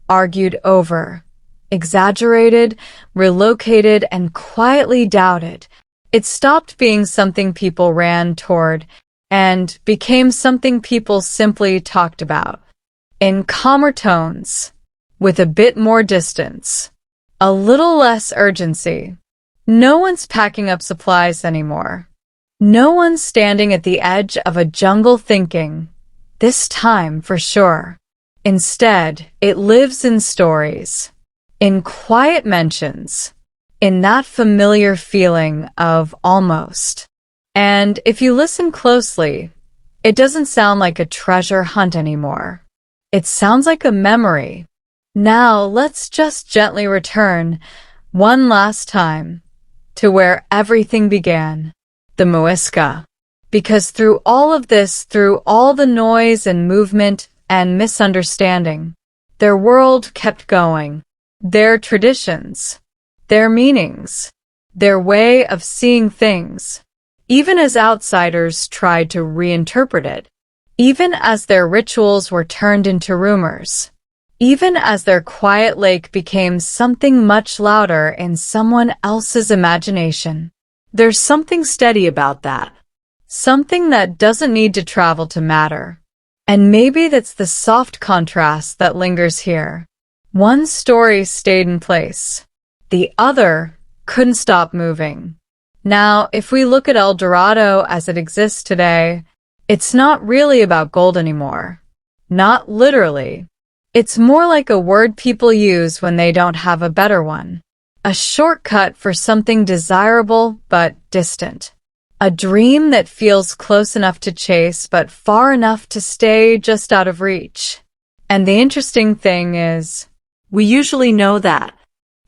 argued over, exaggerated, relocated, and quietly doubted, it stopped being something people ran toward and became something people simply talked about. In calmer tones, with a bit more distance, a little less urgency. No one's packing up supplies anymore. No one's standing at the edge of a jungle thinking, this time for sure. Instead, it lives in stories, in quiet mentions, in that familiar feeling of almost. And if you listen closely, it doesn't sound like a treasure hunt anymore. It sounds like a memory. Now let's just gently return, one last time, to where everything began. The Muisca. Because through all of this, through all the noise and movement and misunderstanding, their world kept going. Their traditions, their meanings, their way of seeing things, even as outsiders tried to reinterpret it, even as their rituals were turned into rumors, even as their quiet lake became something much louder in someone else's imagination. There's something steady about that. Something that doesn't need to travel to matter. And maybe that's the soft contrast that lingers here. One story stayed in place. The other couldn't stop moving. Now, if we look at El Dorado as it exists today, it's not really about gold anymore. Not literally. It's more like a word people use when they don't have a better one. A shortcut for something desirable but distant. A dream that feels close enough to chase but far enough to stay just out of reach. And the interesting thing is, we usually know that.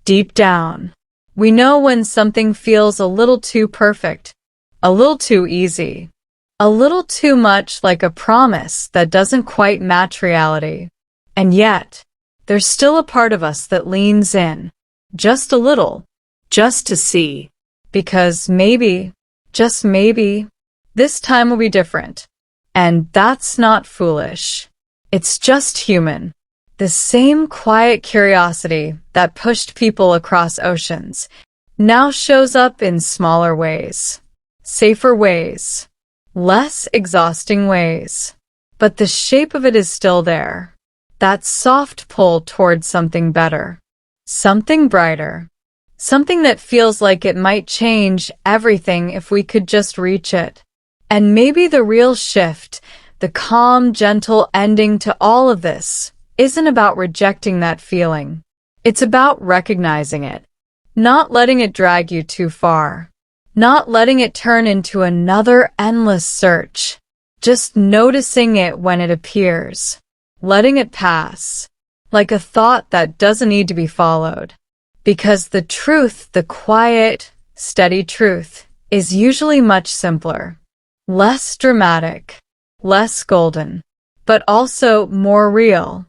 Deep down, we know when something feels a little too perfect, a little too easy, a little too much like a promise that doesn't quite match reality. And yet, there's still a part of us that leans in. Just a little, just to see. Because maybe, just maybe, this time will be different. And that's not foolish. It's just human. The same quiet curiosity that pushed people across oceans now shows up in smaller ways, safer ways, less exhausting ways. But the shape of it is still there. That soft pull towards something better. Something brighter. Something that feels like it might change everything if we could just reach it. And maybe the real shift, the calm, gentle ending to all of this, isn't about rejecting that feeling. It's about recognizing it. Not letting it drag you too far. Not letting it turn into another endless search. Just noticing it when it appears. Letting it pass. Like a thought that doesn't need to be followed. Because the truth, the quiet, steady truth, is usually much simpler. Less dramatic. Less golden. But also more real.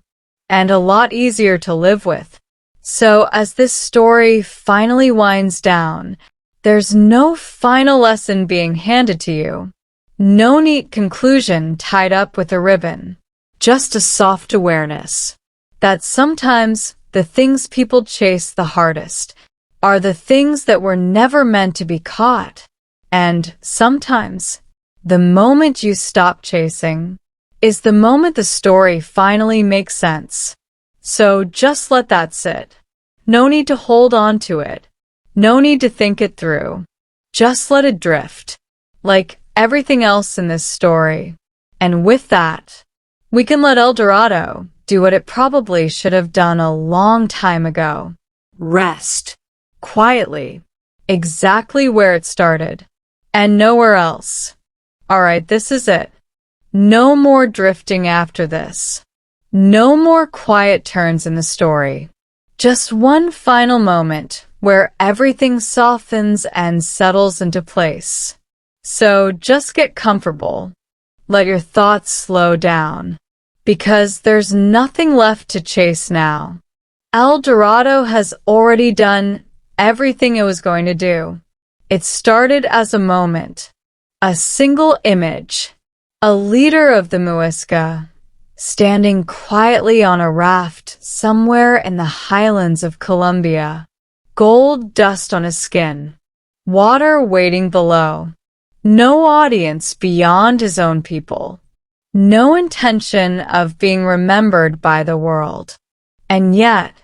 And a lot easier to live with. So as this story finally winds down, there's no final lesson being handed to you. No neat conclusion tied up with a ribbon. Just a soft awareness that sometimes the things people chase the hardest, are the things that were never meant to be caught. And sometimes, the moment you stop chasing is the moment the story finally makes sense. So just let that sit. No need to hold on to it. No need to think it through. Just let it drift, like everything else in this story. And with that, we can let El Dorado do what it probably should have done a long time ago. Rest. Quietly. Exactly where it started. And nowhere else. Alright, this is it. No more drifting after this. No more quiet turns in the story. Just one final moment where everything softens and settles into place. So just get comfortable. Let your thoughts slow down. Because there's nothing left to chase now. El Dorado has already done everything it was going to do. It started as a moment, a single image, a leader of the Muisca, standing quietly on a raft somewhere in the highlands of Colombia, gold dust on his skin, water waiting below, no audience beyond his own people, no intention of being remembered by the world. And yet,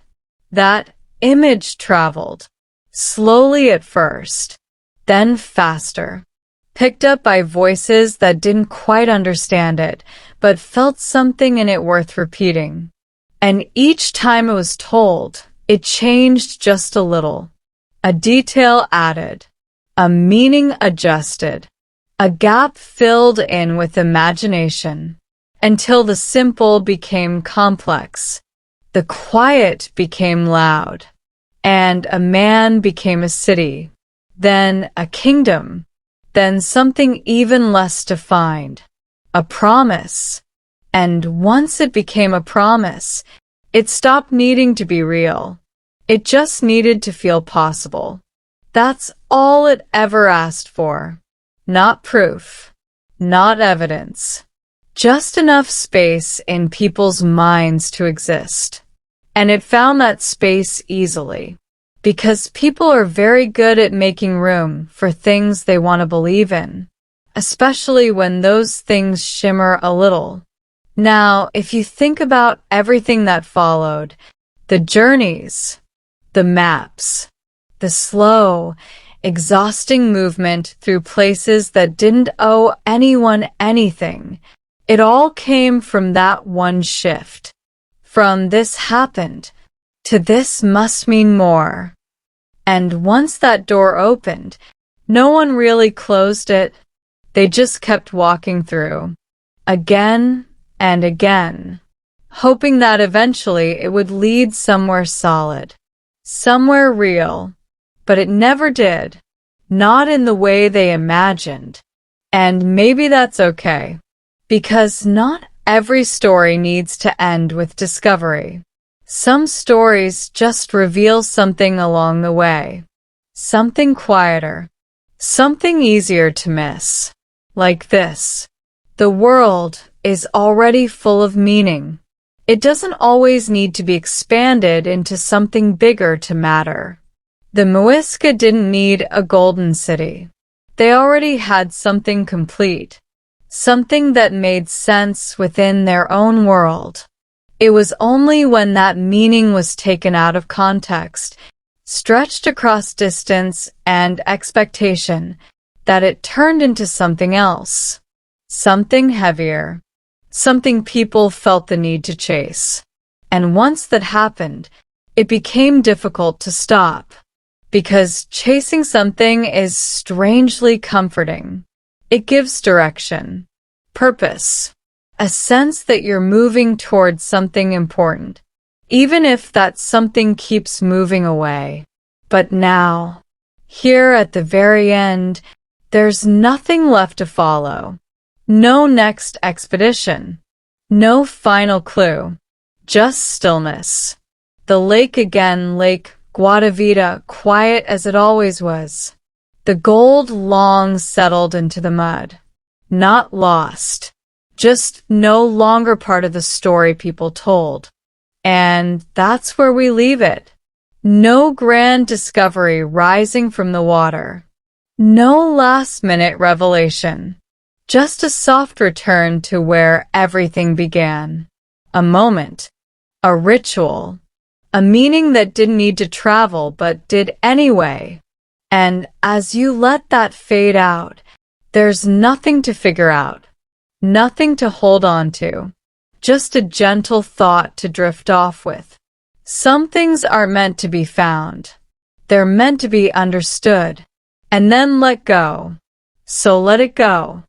that image traveled, slowly at first, then faster, picked up by voices that didn't quite understand it, but felt something in it worth repeating. And each time it was told, it changed just a little. A detail added, a meaning adjusted, a gap filled in with imagination, until the simple became complex, the quiet became loud, and a man became a city, then a kingdom, then something even less defined, a promise. And once it became a promise, it stopped needing to be real. It just needed to feel possible. That's all it ever asked for. Not proof, not evidence, just enough space in people's minds to exist. And it found that space easily, because people are very good at making room for things they want to believe in, especially when those things shimmer a little. Now, if you think about everything that followed, the journeys, the maps, the slow, exhausting movement through places that didn't owe anyone anything, it all came from that one shift. From this happened to this must mean more. And once that door opened, no one really closed it. They just kept walking through, again and again, hoping that eventually it would lead somewhere solid, somewhere real. But it never did, not in the way they imagined. And maybe that's okay, because not every story needs to end with discovery. Some stories just reveal something along the way, something quieter, something easier to miss. Like this. The world is already full of meaning. It doesn't always need to be expanded into something bigger to matter. The Muisca didn't need a golden city. They already had something complete, something that made sense within their own world. It was only when that meaning was taken out of context, stretched across distance and expectation, that it turned into something else, something heavier, something people felt the need to chase. And once that happened, it became difficult to stop. Because chasing something is strangely comforting. It gives direction, purpose, a sense that you're moving towards something important, even if that something keeps moving away. But now, here at the very end, there's nothing left to follow. No next expedition. No final clue. Just stillness. The lake again, Lake Guatavita, quiet as it always was. The gold long settled into the mud. Not lost. Just no longer part of the story people told. And that's where we leave it. No grand discovery rising from the water. No last-minute revelation. Just a soft return to where everything began. A moment. A ritual. A meaning that didn't need to travel but did anyway. And as you let that fade out, there's nothing to figure out. Nothing to hold on to. Just a gentle thought to drift off with. Some things are meant to be found. They're meant to be understood. And then let go. So let it go.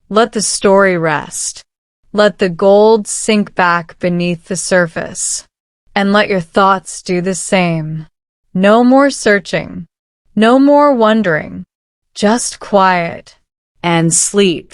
Let the story rest. Let the gold sink back beneath the surface. And let your thoughts do the same. No more searching. No more wondering. Just quiet. And sleep.